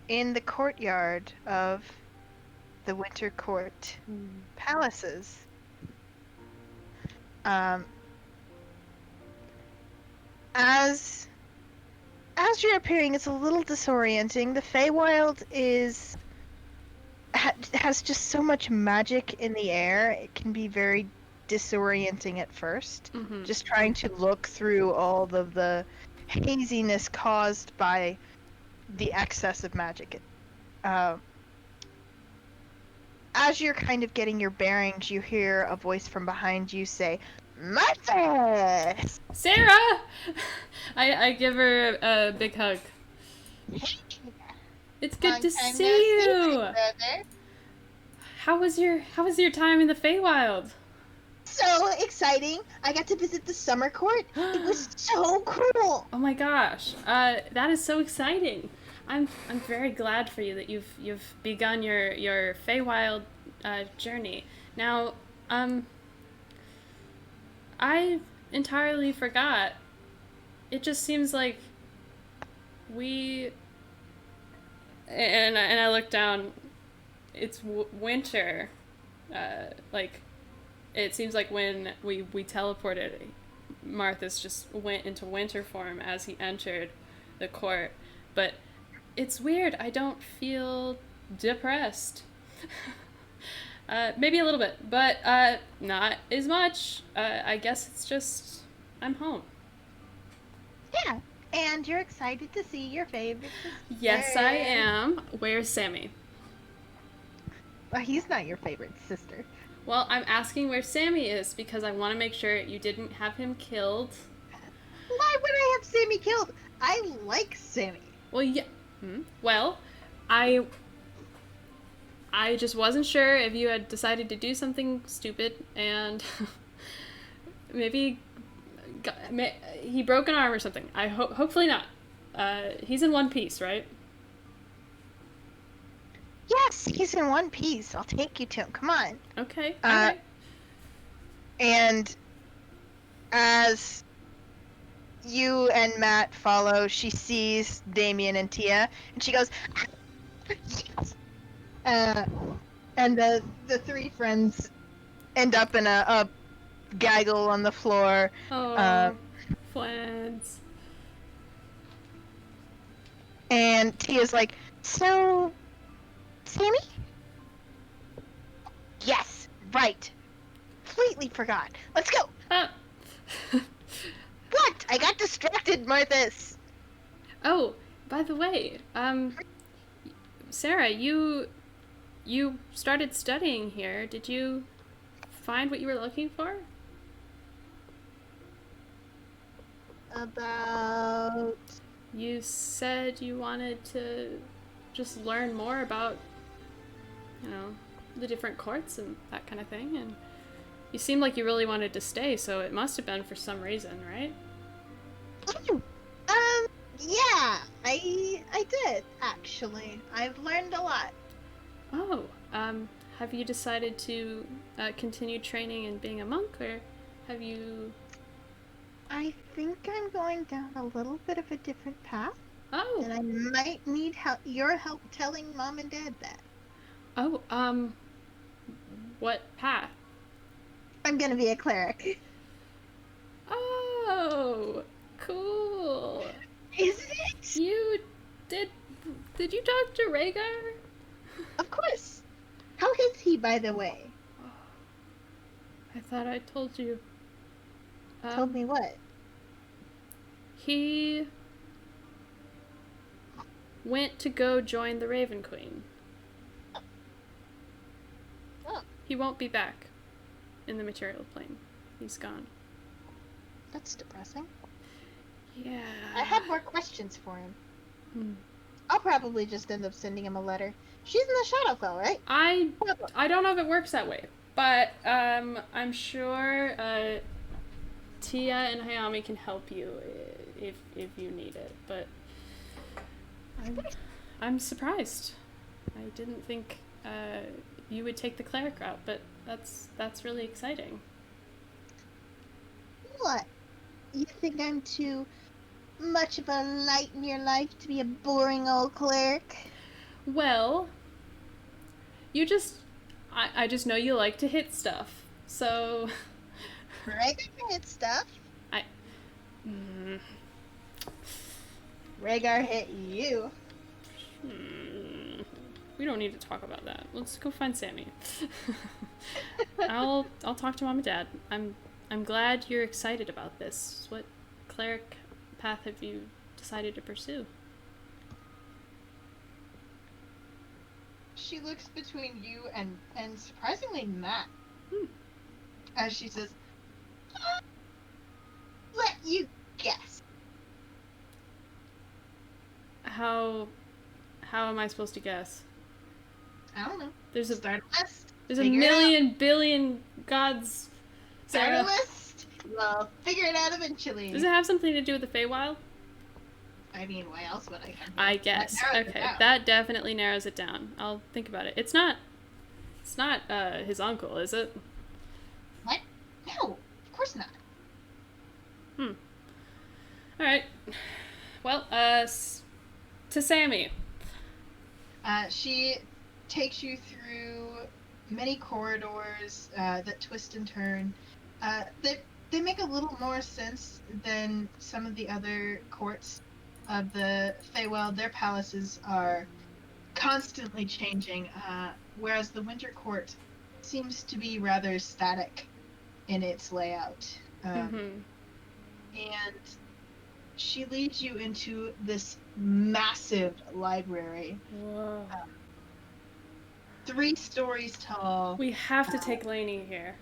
in the courtyard of the Winter Court palaces. As you're appearing, it's a little disorienting. The Feywild has just so much magic in the air. It can be very disorienting at first. Mm-hmm. Just trying to look through all of the haziness caused by the excess of magic. As you're kind of getting your bearings, you hear a voice from behind you say, "Martha!" Sarah! I give her a big hug. It's good to see you. How was your time in the Feywild? So exciting! I got to visit the summer court. It was so cool. Oh my gosh, that is so exciting! I'm very glad for you that you've begun your Feywild journey. Now, I entirely forgot. It just seems like we. And I look down. It's winter. Like, it seems like when we teleported, Martha's just went into winter form as he entered the court. But it's weird. I don't feel depressed. Maybe a little bit, but not as much. I guess it's just I'm home. Yeah, and you're excited to see your favorite sister. Yes, I am. Where's Sammy? Well, he's not your favorite sister. Well, I'm asking where Sammy is because I want to make sure you didn't have him killed. Why would I have Sammy killed? I like Sammy. Well, yeah. Well, I just wasn't sure if you had decided to do something stupid and maybe he broke an arm or something. Hopefully not. He's in one piece, right? Yes, he's in one piece. I'll take you to him. Come on. Okay. Okay. And as you and Matt follow, she sees Damien and Tia, and she goes, "Yes!" And the three friends end up in a gaggle on the floor. Oh, friends. And Tia's like, "So, Sammy?" "Yes, right. Completely forgot. Let's go." Ah. What? I got distracted, Marthas. Oh, by the way, Sarah, you started studying here. Did you find what you were looking for? About... You said you wanted to just learn more about, the different courts and that kind of thing, and you seemed like you really wanted to stay, so it must have been for some reason, right? Oh, yeah, I did, actually. I've learned a lot. Oh, have you decided to continue training and being a monk, or have you... I think I'm going down a little bit of a different path, Oh, and I might need your help telling Mom and Dad that. oh, what path? I'm gonna be a cleric. Oh, cool. Isn't it? You did you talk to Rhaegar? Of course. How is he, by the way? I thought I told you. Told me what? He went to go join the Raven Queen. Oh, He won't be back in the material plane. He's gone. that's depressing. Yeah. I had more questions for him. Hmm. I'll probably just end up sending him a letter. She's in the Shadowfell, right? I don't know if it works that way, but I'm sure Tia and Hayami can help you if you need it. But I'm surprised. I didn't think you would take the cleric route, but that's really exciting. What? You think I'm too much of a light in your life to be a boring old cleric? Well, you just I just know you like to hit stuff, so Rhaegar hit stuff. Mm, Rhaegar hit you. we don't need to talk about that. Let's go find Sammy. I'll talk to Mom and Dad. I'm glad you're excited about this. What cleric path have you decided to pursue? She looks between you and surprisingly Matt. As she says, let you guess. How am I supposed to guess? I don't know. There's a Start a list. there's a Figure it out. million billion gods. Start Sarah. a list. We'll figure it out eventually. Does it have something to do with the Feywild? I mean, why else would I come here? I guess. That narrows it Okay, down. that definitely narrows it down. I'll think about it. It's not his uncle, is it? What? No, of course not. All right. Well, to Sammy. She takes you through many corridors that twist and turn. They make a little more sense than some of the other courts of the Feywild. Their palaces are constantly changing, whereas the Winter Court seems to be rather static in its layout. And she leads you into this massive library, Whoa. 3 stories tall. We have to take Lainey here.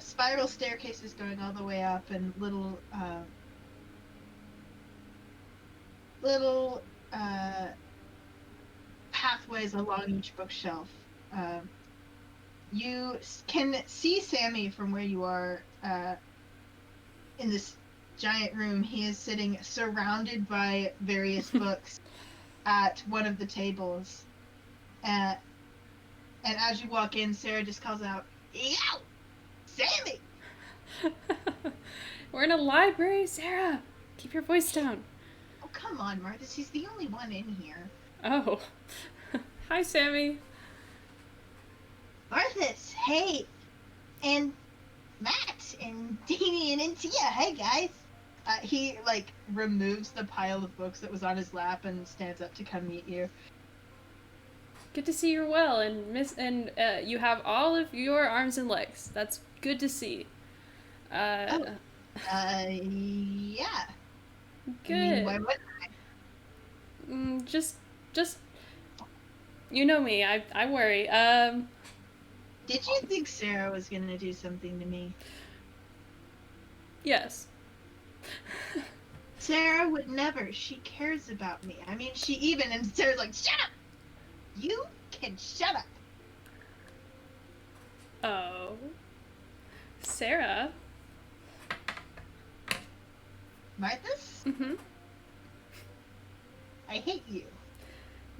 Spiral staircases going all the way up, and little pathways along each bookshelf. You can see Sammy from where you are in this giant room. He is sitting surrounded by various books at one of the tables. And as you walk in, Sarah just calls out, "Yo, Sammy!" We're in a library, Sarah. Keep your voice down. Oh, come on, Martha. She's the only one in here. Oh. Hi, Sammy. Marthas, hey. And Matt, and Damien, and Tia, hey guys. He, removes the pile of books that was on his lap and stands up to come meet you. Good to see you're well, and you have all of your arms and legs. That's good to see. Yeah. Good. I mean, why would Just, you know me. I worry. Did you think Sarah was gonna do something to me? Yes. Sarah would never. She cares about me. I mean, and Sarah's like, shut up! You can shut up! Oh. Sarah. Marthas? Mm-hmm. I hate you.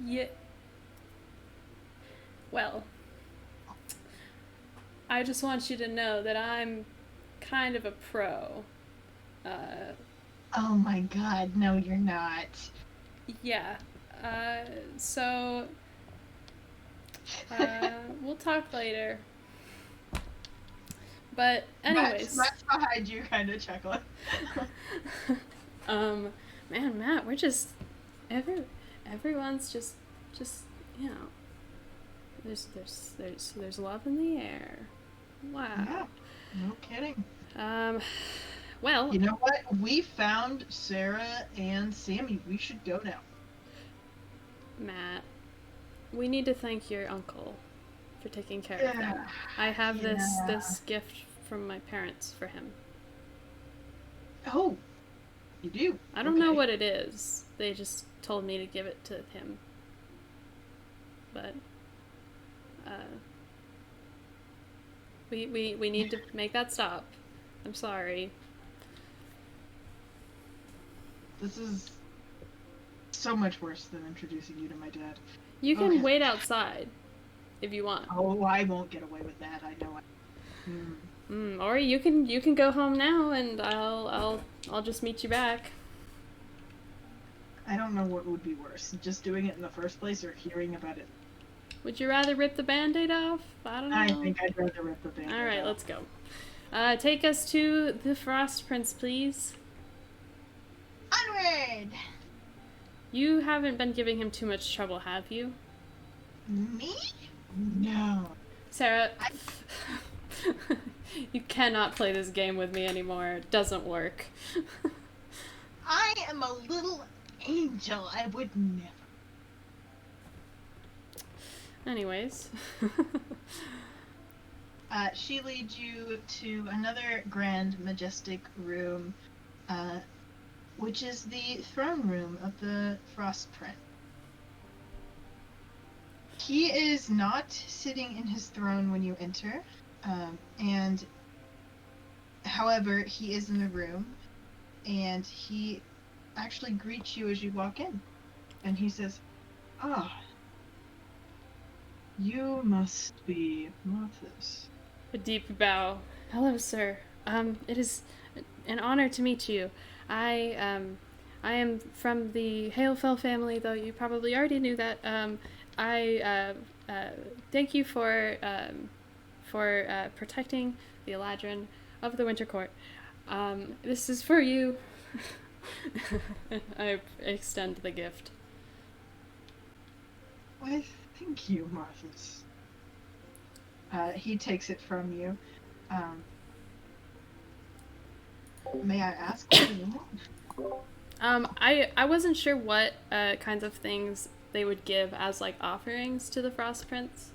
Yeah. Well, I just want you to know that I'm kind of a pro. Oh my god, no, you're not. Yeah. So, we'll talk later. But anyways, Matt's behind you, kind of chuckling. man, Matt, we're just everyone's just you know, there's love in the air. Wow. Yeah, no kidding. Well, You know what? We found Sarah and Sammy. We should go now. Matt, we need to thank your uncle for taking care of them. I have this gift from my parents for him. Oh, you do? I don't know what it is. They just told me to give it to him. But we need to make that stop. I'm sorry. This is so much worse than introducing you to my dad. You can wait outside if you want. Oh, I won't get away with that. I know. Or you can go home now, and I'll just meet you back. I don't know what would be worse, just doing it in the first place or hearing about it. Would you rather rip the Band-Aid off? I don't know. I think I'd rather rip the Band-Aid All right, off. let's go. Take us to the Frost Prince, please. Onward! You haven't been giving him too much trouble, have you? Me? No. Sarah, you cannot play this game with me anymore. It doesn't work. I am a little angel. I would never. Anyways. She leads you to another grand, majestic room, which is the throne room of the Frost Prince. He is not sitting in his throne when you enter, and however, he is in the room, and he actually greets you as you walk in, and he says, "Ah, you must be Marthas." A deep bow. Hello, sir. It is an honor to meet you. I am from the Hailfell family, though you probably already knew that. I thank you for protecting the Eladrin of the Winter Court. This is for you. I extend the gift. Why, thank you, Marthas. He takes it from you. May I ask what you want? I wasn't sure what kinds of things they would give as like offerings to the Frost Prince,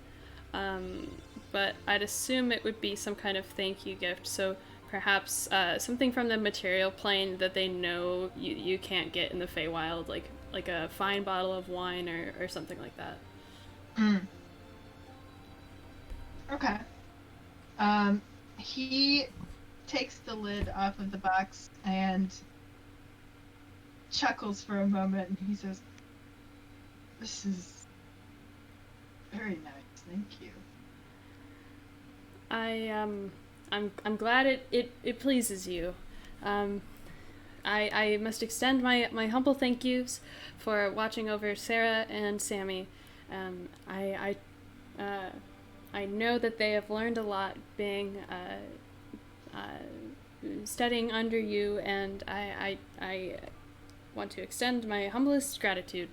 but I'd assume it would be some kind of thank you gift. So perhaps something from the material plane that they know you can't get in the Feywild, like a fine bottle of wine or something like that. Okay. He takes the lid off of the box and chuckles for a moment, and he says, "This is very nice, thank you." I'm glad it pleases you. I must extend my humble thank yous for watching over Sarah and Sammy. I know that they have learned a lot being studying under you, and I want to extend my humblest gratitude.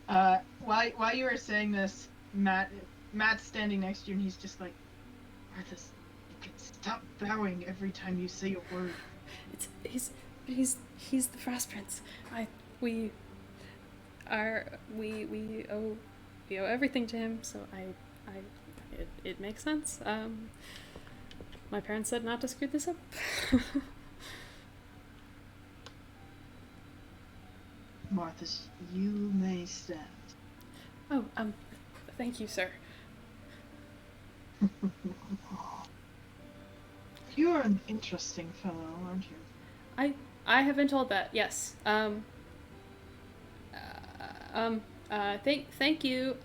While you were saying this, Matt Matt's standing next to you, and he's just like, Marthas, you can stop bowing every time you say a word. He's the Frost Prince. We owe everything to him, so it makes sense. My parents said not to screw this up. Marthas, you may stand. Oh, thank you, sir. You're an interesting fellow, aren't you? I have been told that, yes. Thank you.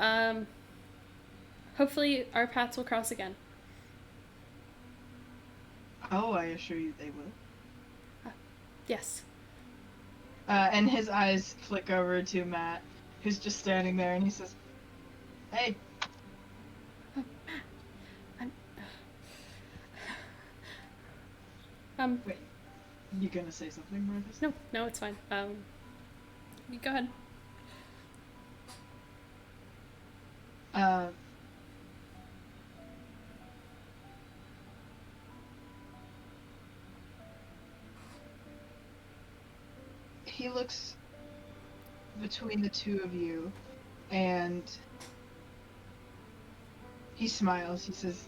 Hopefully our paths will cross again. Oh, I assure you they will. Yes. And his eyes flick over to Matt, who's just standing there, and he says, "Hey." Wait, you gonna say something, Marthas? No, it's fine. You go ahead. He looks between the two of you, and he smiles. He says,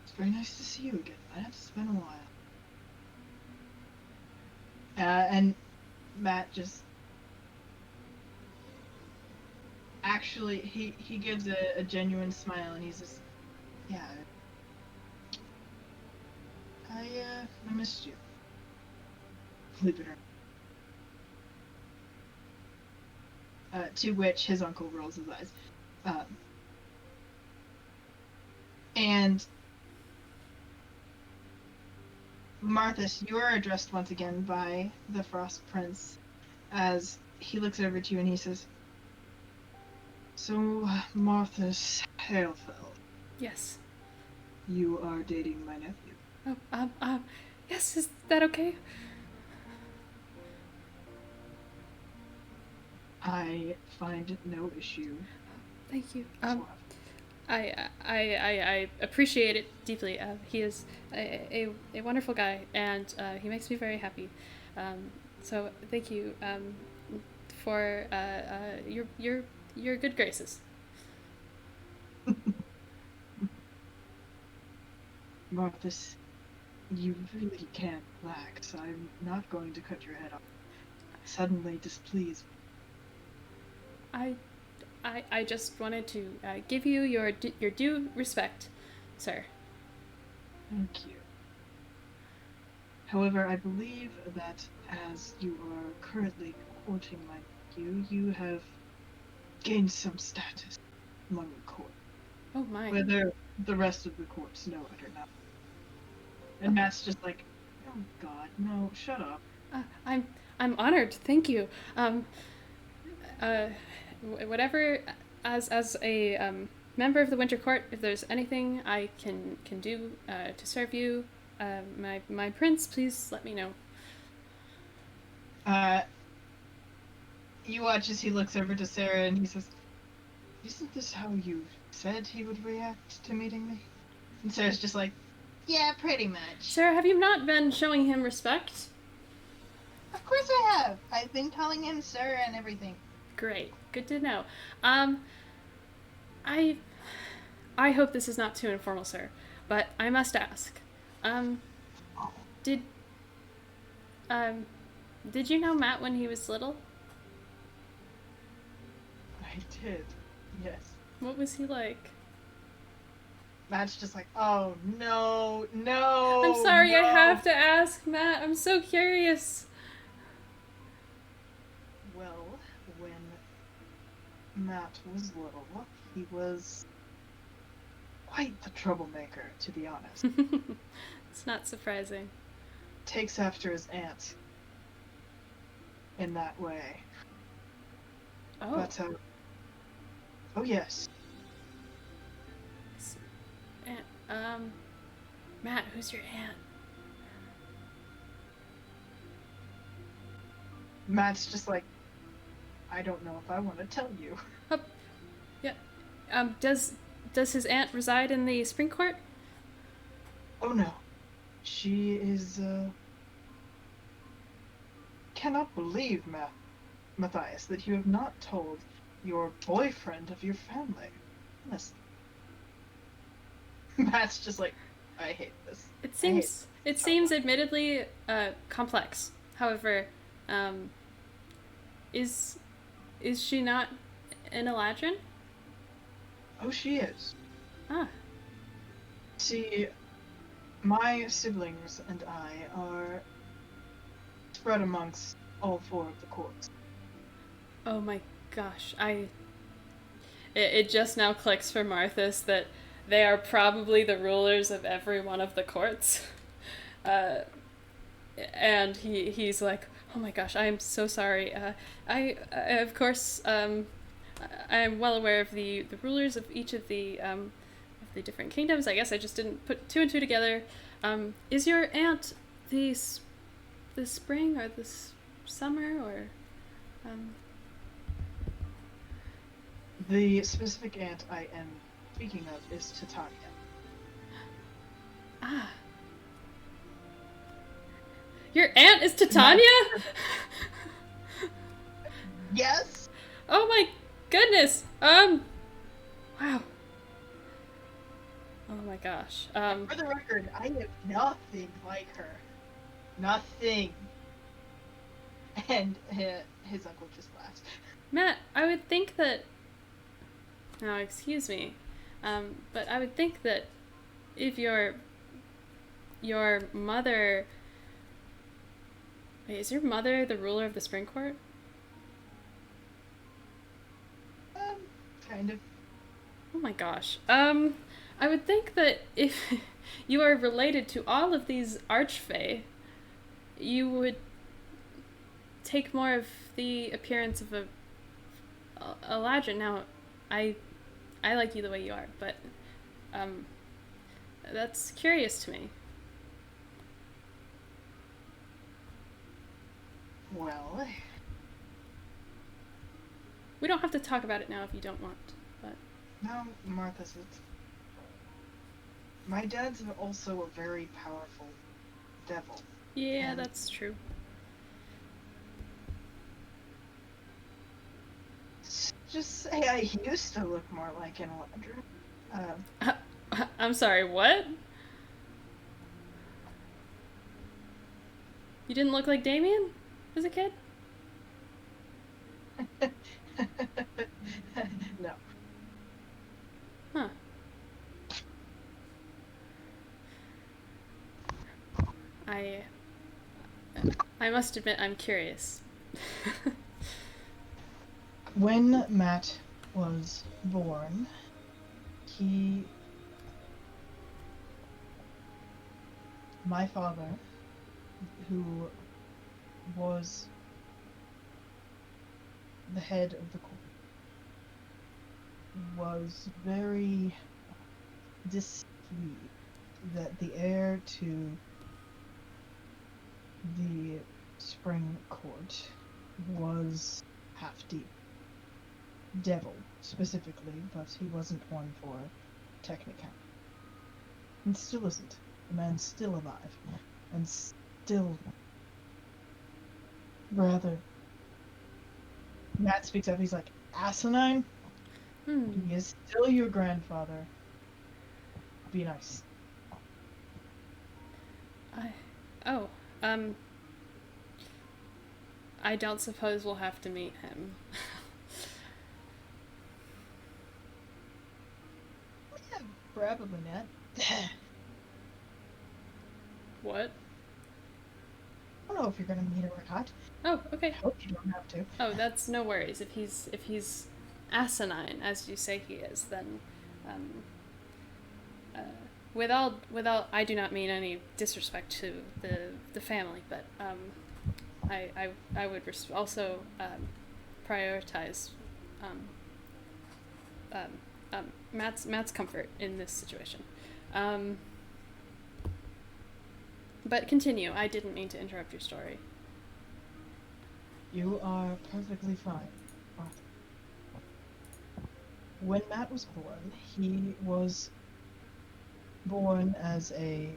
"It's very nice to see you again, Matt. It's been a while." And Matt just... Actually, he gives a genuine smile, and he says, "Yeah, I missed you. Believe it or not." To which his uncle rolls his eyes. And Marthas, you are addressed once again by the Frost Prince as he looks over to you and he says, "So, Marthas Halefeld, Yes. you are dating my nephew." Oh, yes, is that okay? I find no issue. Thank you. whatsoever. I appreciate it deeply. He is a wonderful guy, and he makes me very happy. So thank you for your good graces. Marthas, you really can't relax. I'm not going to cut your head off. Suddenly displeased. I just wanted to give you your due respect, sir. Thank you. However, I believe that as you are currently courting my nephew, you have gained some status among the court. Oh my. Whether the rest of the courts know it or not. And Matt's just like, "Oh God, no, shut up." I'm honored. Thank you. Whatever, as a member of the Winter Court, if there's anything I can do to serve you, my prince, please let me know. You watch as he looks over to Sarah and he says, "Isn't this how you said he would react to meeting me?" And Sarah's just like, "Yeah, pretty much." Sarah, have you not been showing him respect? Of course I have. I've been calling him sir and everything. Great. Good to know. I hope this is not too informal, sir, but I must ask. Did you know Matt when he was little? I did. Yes. What was he like? Matt's just like, "Oh, no, no." I'm sorry, I no." have to ask, Matt. I'm so curious. Well, when Matt was little, he was quite the troublemaker, to be honest. It's not surprising. Takes after his aunt in that way. Oh. But, oh yes. Matt, who's your aunt? Matt's just like, I don't know if I want to tell you. Yeah. Does his aunt reside in the spring court? Oh no. She is, cannot believe, Matthias, that you have not told your boyfriend of your family. Listen. Matt's just like, I hate this. It seems admittedly complex. However, is she not an Eladrin? Oh, she is. Ah. See, my siblings and I are spread amongst all 4 of the courts. Oh my gosh, It just now clicks for Marthas that they are probably the rulers of every one of the courts. And he's like, oh my gosh, I am so sorry. I of course, I am well aware of the rulers of each of the different kingdoms. I guess I just didn't put 2 and 2 together. Is your aunt the spring or the summer or? The specific aunt I am speaking of is Titania. Ah. Your aunt is Titania? Yes? Oh my goodness. Wow. Oh my gosh. For the record, I am nothing like her. Nothing. And his uncle just laughed. Matt, I would think that. Now, excuse me, but I would think that if your mother. Wait, is your mother the ruler of the spring court? Kind of. Oh my gosh. I would think that if you are related to all of these archfey, you would take more of the appearance of a Eladrin. Now, I like you the way you are, but that's curious to me. Well, We don't have to talk about it now if you don't want, but no, Martha says. My dad's also a very powerful devil. yeah, that's true. Just say I used to look more like an Eladrin. I'm sorry, what? You didn't look like Damien as a kid? No. Huh. I must admit I'm curious. When Matt was born, my father, who was the head of the court, was very displeased that the heir to the spring court was half deep. Devil, specifically, but he wasn't one for technicality. And still isn't. The man's still alive. And still rather. Matt speaks up, he's like, asinine? He is still your grandfather. Be nice. I don't suppose we'll have to meet him. Yeah, probably not. What? I don't know if you're gonna meet her or not. Oh, okay. I hope you don't have to. Oh, that's no worries. If he's asinine, as you say he is, then without I do not mean any disrespect to the family, but I would also prioritize Matt's comfort in this situation. But continue. I didn't mean to interrupt your story. You are perfectly fine. When Matt was born, he was born as a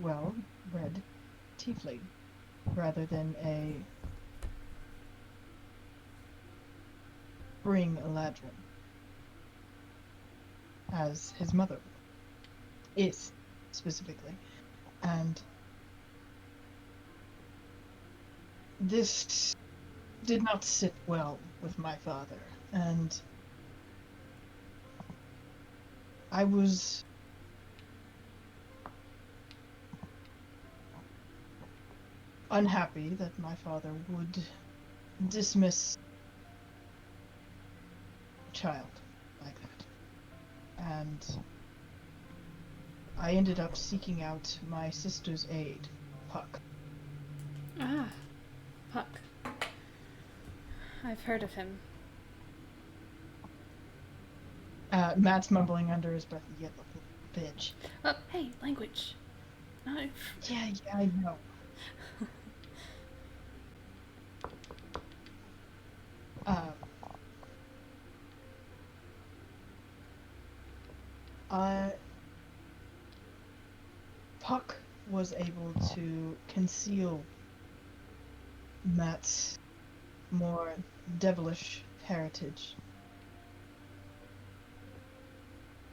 well-bred tiefling rather than a bring Eladrin, as his mother is, specifically. And this did not sit well with my father, and I was unhappy that my father would dismiss a child like that. And I ended up seeking out my sister's aide, Puck. Ah, Puck. I've heard of him. Matt's mumbling under his breath, "You little bitch." Oh, hey, language. No. Yeah, I know. Um, Puck was able to conceal Matt's more devilish heritage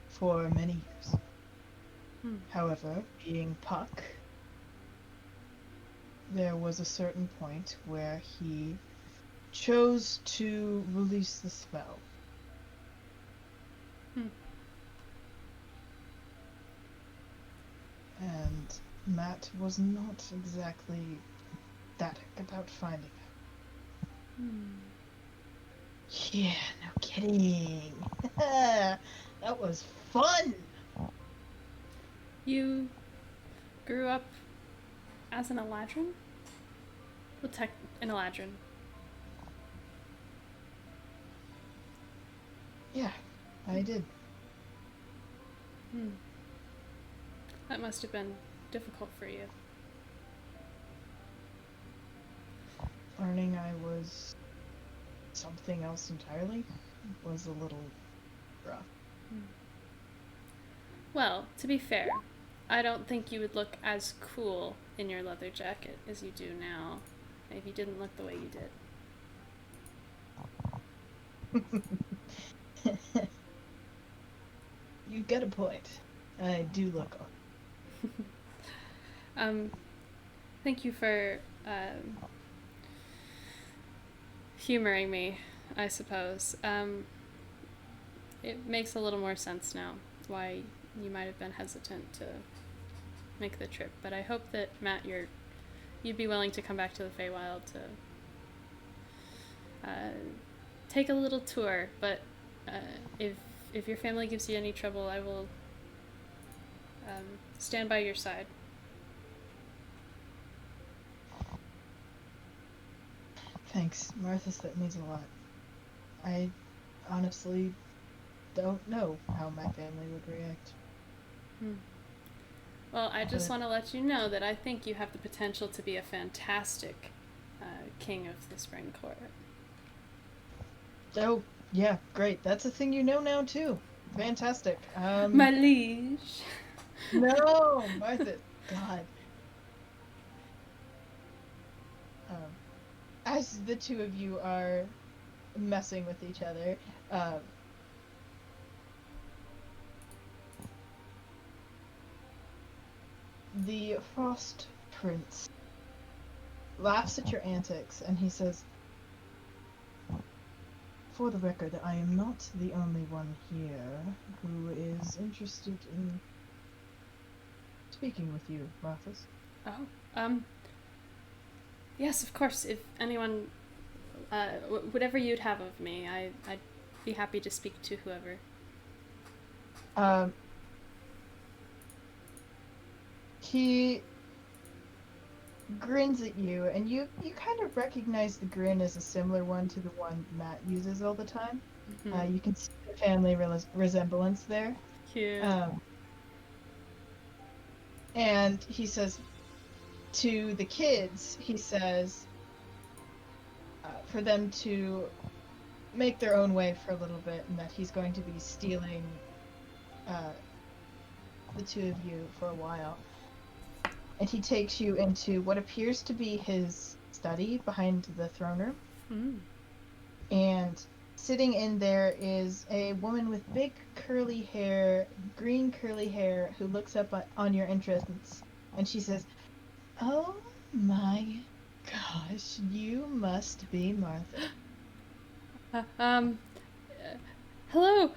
for many years. However, being Puck, there was a certain point where he chose to release the spell. And Matt was not exactly ecstatic about finding out. Yeah, no kidding. That was fun! You grew up as an Eladrin? Well, an Eladrin. Yeah, I did. That must have been difficult for you. Learning I was something else entirely was a little rough. Well, to be fair, I don't think you would look as cool in your leather jacket as you do now if you didn't look the way you did. You get a point. I do look odd. Thank you for humoring me, I suppose. It makes a little more sense now why you might have been hesitant to make the trip, but I hope that, Matt, you'd be willing to come back to the Feywild to take a little tour, but if your family gives you any trouble, I will stand by your side. Thanks, Marthas, that means a lot. I honestly don't know how my family would react. Well, I just want to let you know that I think you have the potential to be a fantastic king of the Spring Court. Oh, yeah, great. That's a thing you know now, too. Fantastic. My liege. No, Martha. God. As the two of you are messing with each other, the Frost Prince laughs at your antics and he says, "For the record, I am not the only one here who is interested in speaking with you, Marthas." Oh, yes, of course. If anyone, whatever you'd have of me, I'd be happy to speak to whoever. He grins at you, and you kind of recognize the grin as a similar one to the one Matt uses all the time. You can see the family resemblance there. Cute. And he says to the kids, he says, for them to make their own way for a little bit, and that he's going to be stealing the two of you for a while. And he takes you into what appears to be his study behind the throne room. Mm. And sitting in there is a woman with big curly hair, green curly hair, who looks up on your entrance, and she says, "Oh my gosh, you must be Martha." Hello.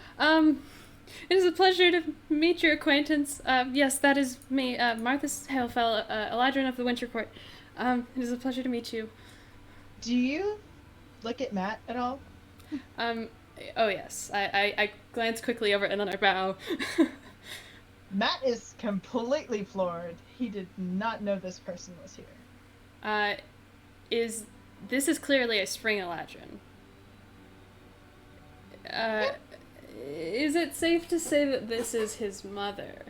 It is a pleasure to meet your acquaintance. Yes, that is me, Martha Hailfell, Eladrin of the Winter Court. It is a pleasure to meet you. Do you look at Matt at all? Oh yes. I glance quickly over and then I bow. Matt is completely floored. He did not know this person was here. This is clearly a spring Eladrin. Is it safe to say that this is his mother?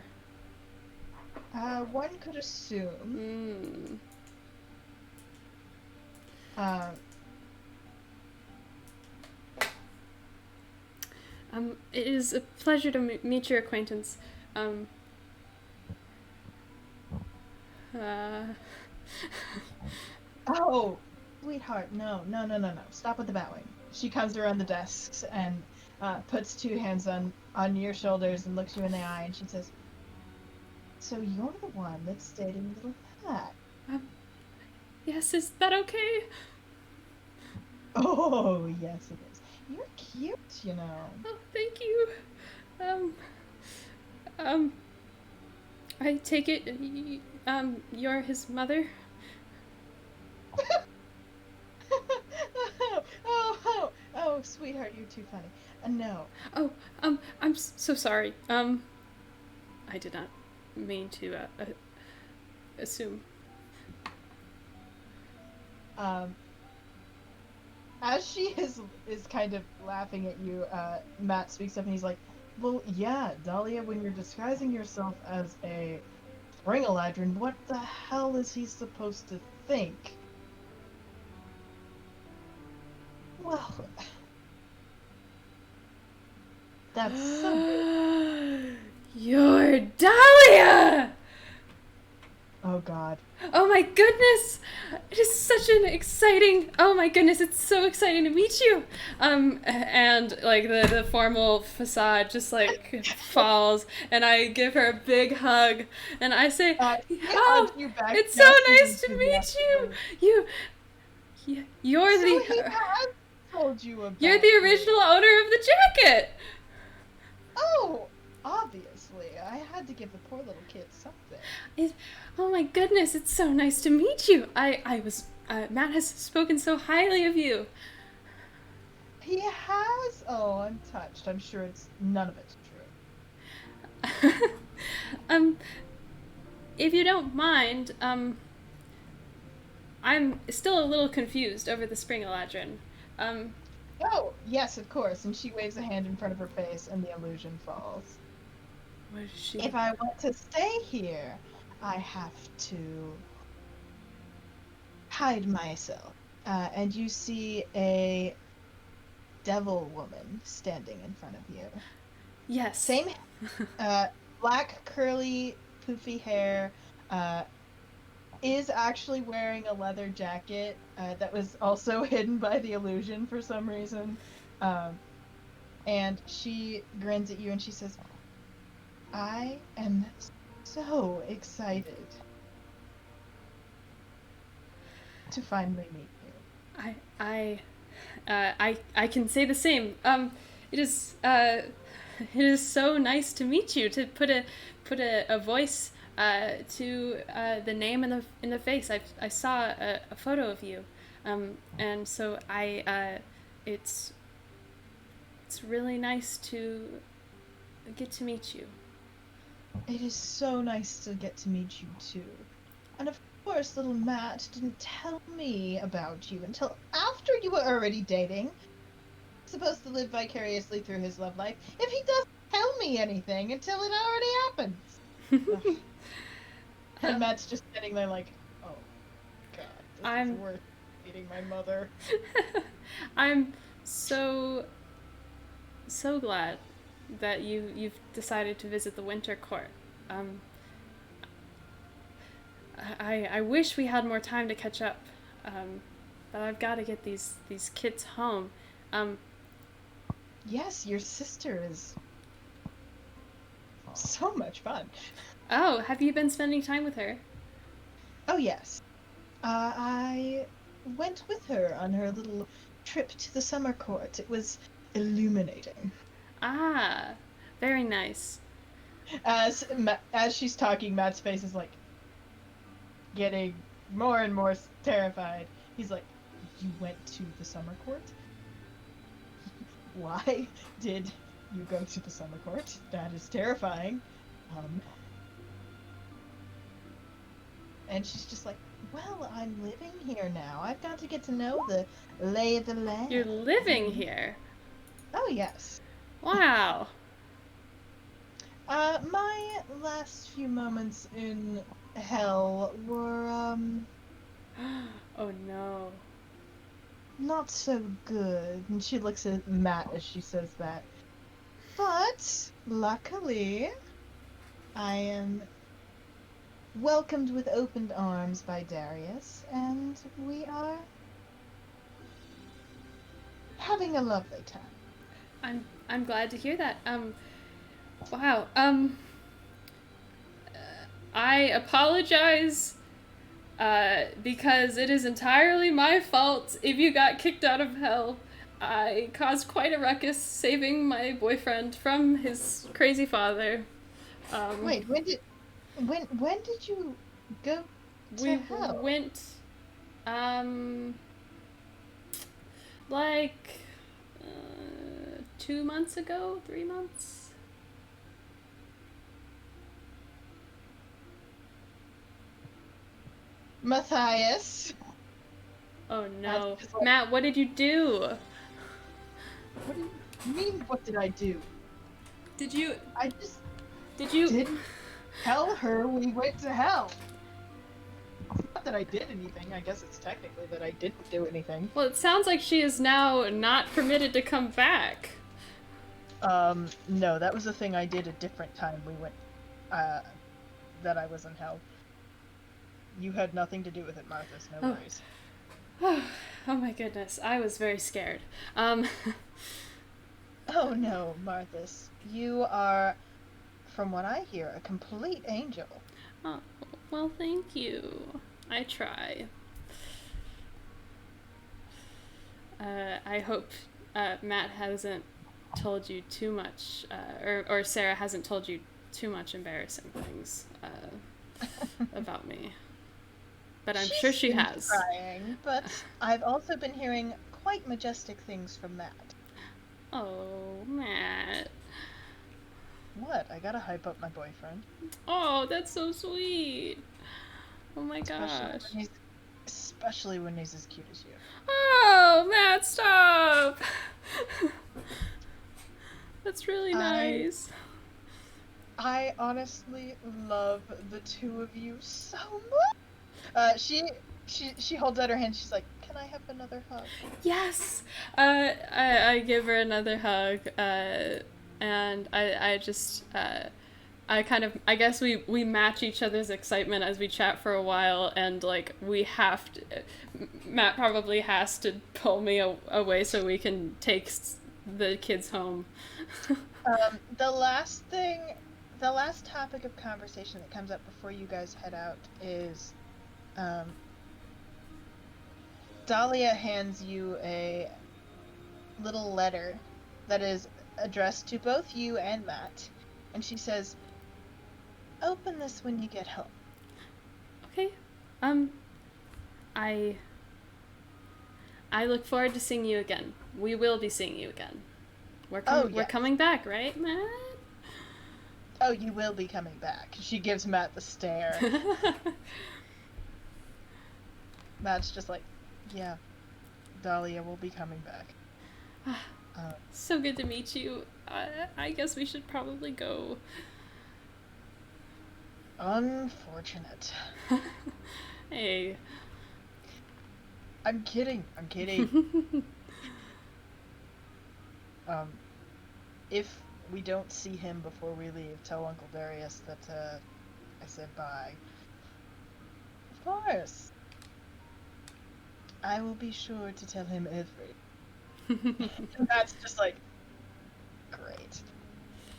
One could assume. It is a pleasure to meet your acquaintance. Oh, sweetheart, no. Stop with the bowing. She comes around the desks and puts two hands on your shoulders and looks you in the eye, and she says, "So you're the one that's dating little Pat?" Yes, is that okay? Oh, yes, it is. You're cute, you know. Oh, thank you. I take it, you're his mother? Oh, sweetheart, you're too funny. No. Oh, I'm so sorry. I did not mean to, assume. As she is kind of laughing at you, Matt speaks up and he's like, "Well, yeah, Dahlia, when you're disguising yourself as a spring Eladrin, what the hell is he supposed to think?" Well, that's so... You're Dahlia! Oh god. Oh my goodness! It is such an exciting... Oh my goodness, it's so exciting to meet you! And, like, the formal facade just, like, falls, and I give her a big hug, and I say, "Oh, it's so nice to meet you! You're So the... he has told you about You're the original owner of the jacket! Oh, obviously. I had to give the poor little kid something. Oh my goodness, it's so nice to meet you. Matt has spoken so highly of you. He has? Oh, I'm touched. I'm sure none of it's true. If you don't mind, I'm still a little confused over the spring Eladrin. Oh, yes, of course. And she waves a hand in front of her face and the illusion falls. What is she? If I want to stay here, I have to hide myself. And you see a devil woman standing in front of you. Yes. Same, black, curly, poofy hair, is actually wearing a leather jacket that was also hidden by the illusion for some reason. And she grins at you and she says, "I am so excited to finally meet you." I can say the same. It is so nice to meet you. To put a voice to the name in the face. I saw a photo of you, and so it's really nice to get to meet you. It is so nice to get to meet you too. And of course, little Matt didn't tell me about you until after you were already dating. I'm supposed to live vicariously through his love life if he doesn't tell me anything until it already happens. And Matt's just sitting there like, "Oh, God, this is worth meeting my mother. I'm so glad that you've decided to visit the Winter Court. I wish we had more time to catch up, but I've got to get these kids home. Yes, your sister is so much fun. Oh, have you been spending time with her? Oh, yes. I went with her on her little trip to the summer court. It was illuminating. Ah, very nice. As she's talking, Matt's face is like getting more and more terrified. He's like, "You went to the summer court? Why did you go to the summer court? That is terrifying." And she's just like, "Well, I'm living here now. I've got to get to know the lay of the land." You're living here. Oh, yes. Wow. My last few moments in hell were, Oh no. not so good. And she looks at Matt as she says that. But, luckily, I am welcomed with open arms by Darius, and we are having a lovely time. I'm glad to hear that. Wow. I apologize. Because it is entirely my fault if you got kicked out of hell. I caused quite a ruckus saving my boyfriend from his crazy father. Wait, when did you go to We hell? went, like, 2 months ago, 3 months. Matthias. Oh no. Just like, Matt, what did you do? what do you mean, what did I do? Did you I just didn't tell her we went to hell. Not that I did anything. I guess it's technically that I didn't do anything. Well, it sounds like she is now not permitted to come back. No, that was a thing I did a different time we went, that I was in hell. You had nothing to do with it, Marthas, no worries. Oh my goodness, I was very scared. Oh no, Marthas. You are, from what I hear, a complete angel. Oh, well, thank you. I try. I hope Matt hasn't told you too much, or Sarah hasn't told you too much embarrassing things about me. But I'm sure she been has. Trying, but I've also been hearing quite majestic things from Matt. Oh, Matt. What? I gotta hype up my boyfriend. Oh, that's so sweet. Oh my gosh. Especially when he's as cute as you. Oh, Matt, stop. That's really nice. I honestly love the two of you so much. She holds out her hand. She's like, "Can I have another hug?" Yes. I give her another hug. And I just I guess we match each other's excitement as we chat for a while, and like we have to. Matt probably has to pull me away so we can take the kids home. The last topic of conversation that comes up before you guys head out is, Dahlia hands you a little letter that is addressed to both you and Matt, and she says, "Open this when you get home." Okay. I look forward to seeing you again. We will be seeing you again. We're coming back, right, Matt? Oh, you will be coming back. She gives Matt the stare. Matt's just like, "Yeah, Dahlia will be coming back." So good to meet you. I guess we should probably go. Unfortunate. Hey. I'm kidding. I'm kidding. If we don't see him before we leave, tell Uncle Darius that I said bye. Of course. I will be sure to tell him everything. And that's just like, great.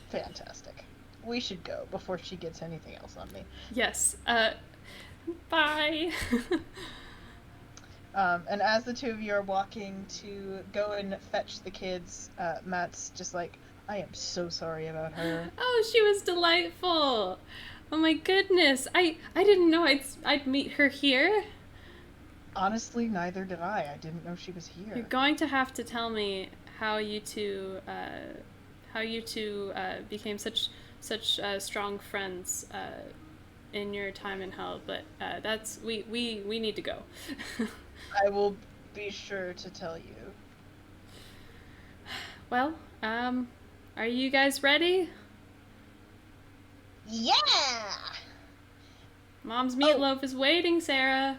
Fantastic. We should go before she gets anything else on me. Yes. Bye. And as the two of you are walking to go and fetch the kids, Matt's just like, I am so sorry about her. Oh, she was delightful. Oh my goodness. I didn't know I'd meet her here. Honestly, neither did I. I didn't know she was here. You're going to have to tell me how you two became such strong friends in your time in hell. But that's we need to go. I will be sure to tell you. Well, are you guys ready? Yeah! Mom's meatloaf is waiting, Sarah.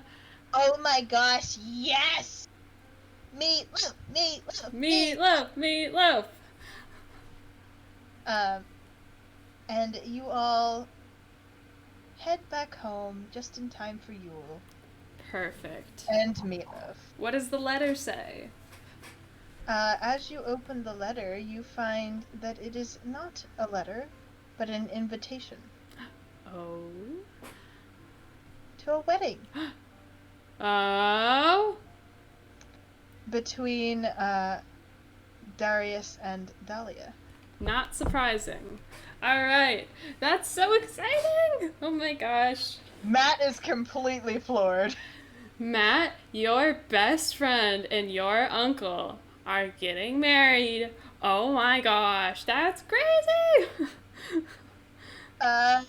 Oh my gosh, yes! Meatloaf, meatloaf, Meatloaf, meatloaf. And you all head back home just in time for Yule Perfect. and meatloaf. What does the letter say? As you open the letter, you find that it is not a letter, but an invitation Oh. to a wedding Oh. between Darius and Dahlia. Not surprising. All right. That's so exciting. Oh my gosh. Matt is completely floored. Matt, your best friend and your uncle are getting married. Oh my gosh. That's crazy. I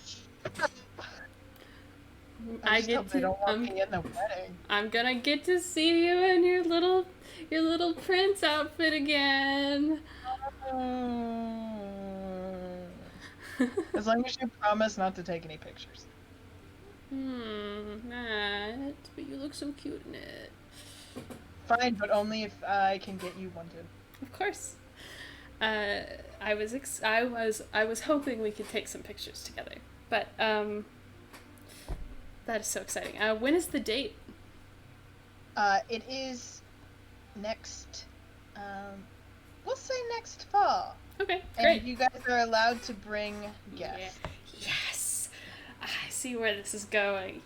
just hope they don't want me in the wedding. I'm gonna get to see you in your little prince outfit again. As long as you promise not to take any pictures. Matt, but you look so cute in it. Fine, but only if I can get you one too. Of course. I was hoping we could take some pictures together, but that is so exciting. When is the date? It is next, we'll say next fall. Okay, And great. you guys are allowed to bring guests. Yes, I see where this is going.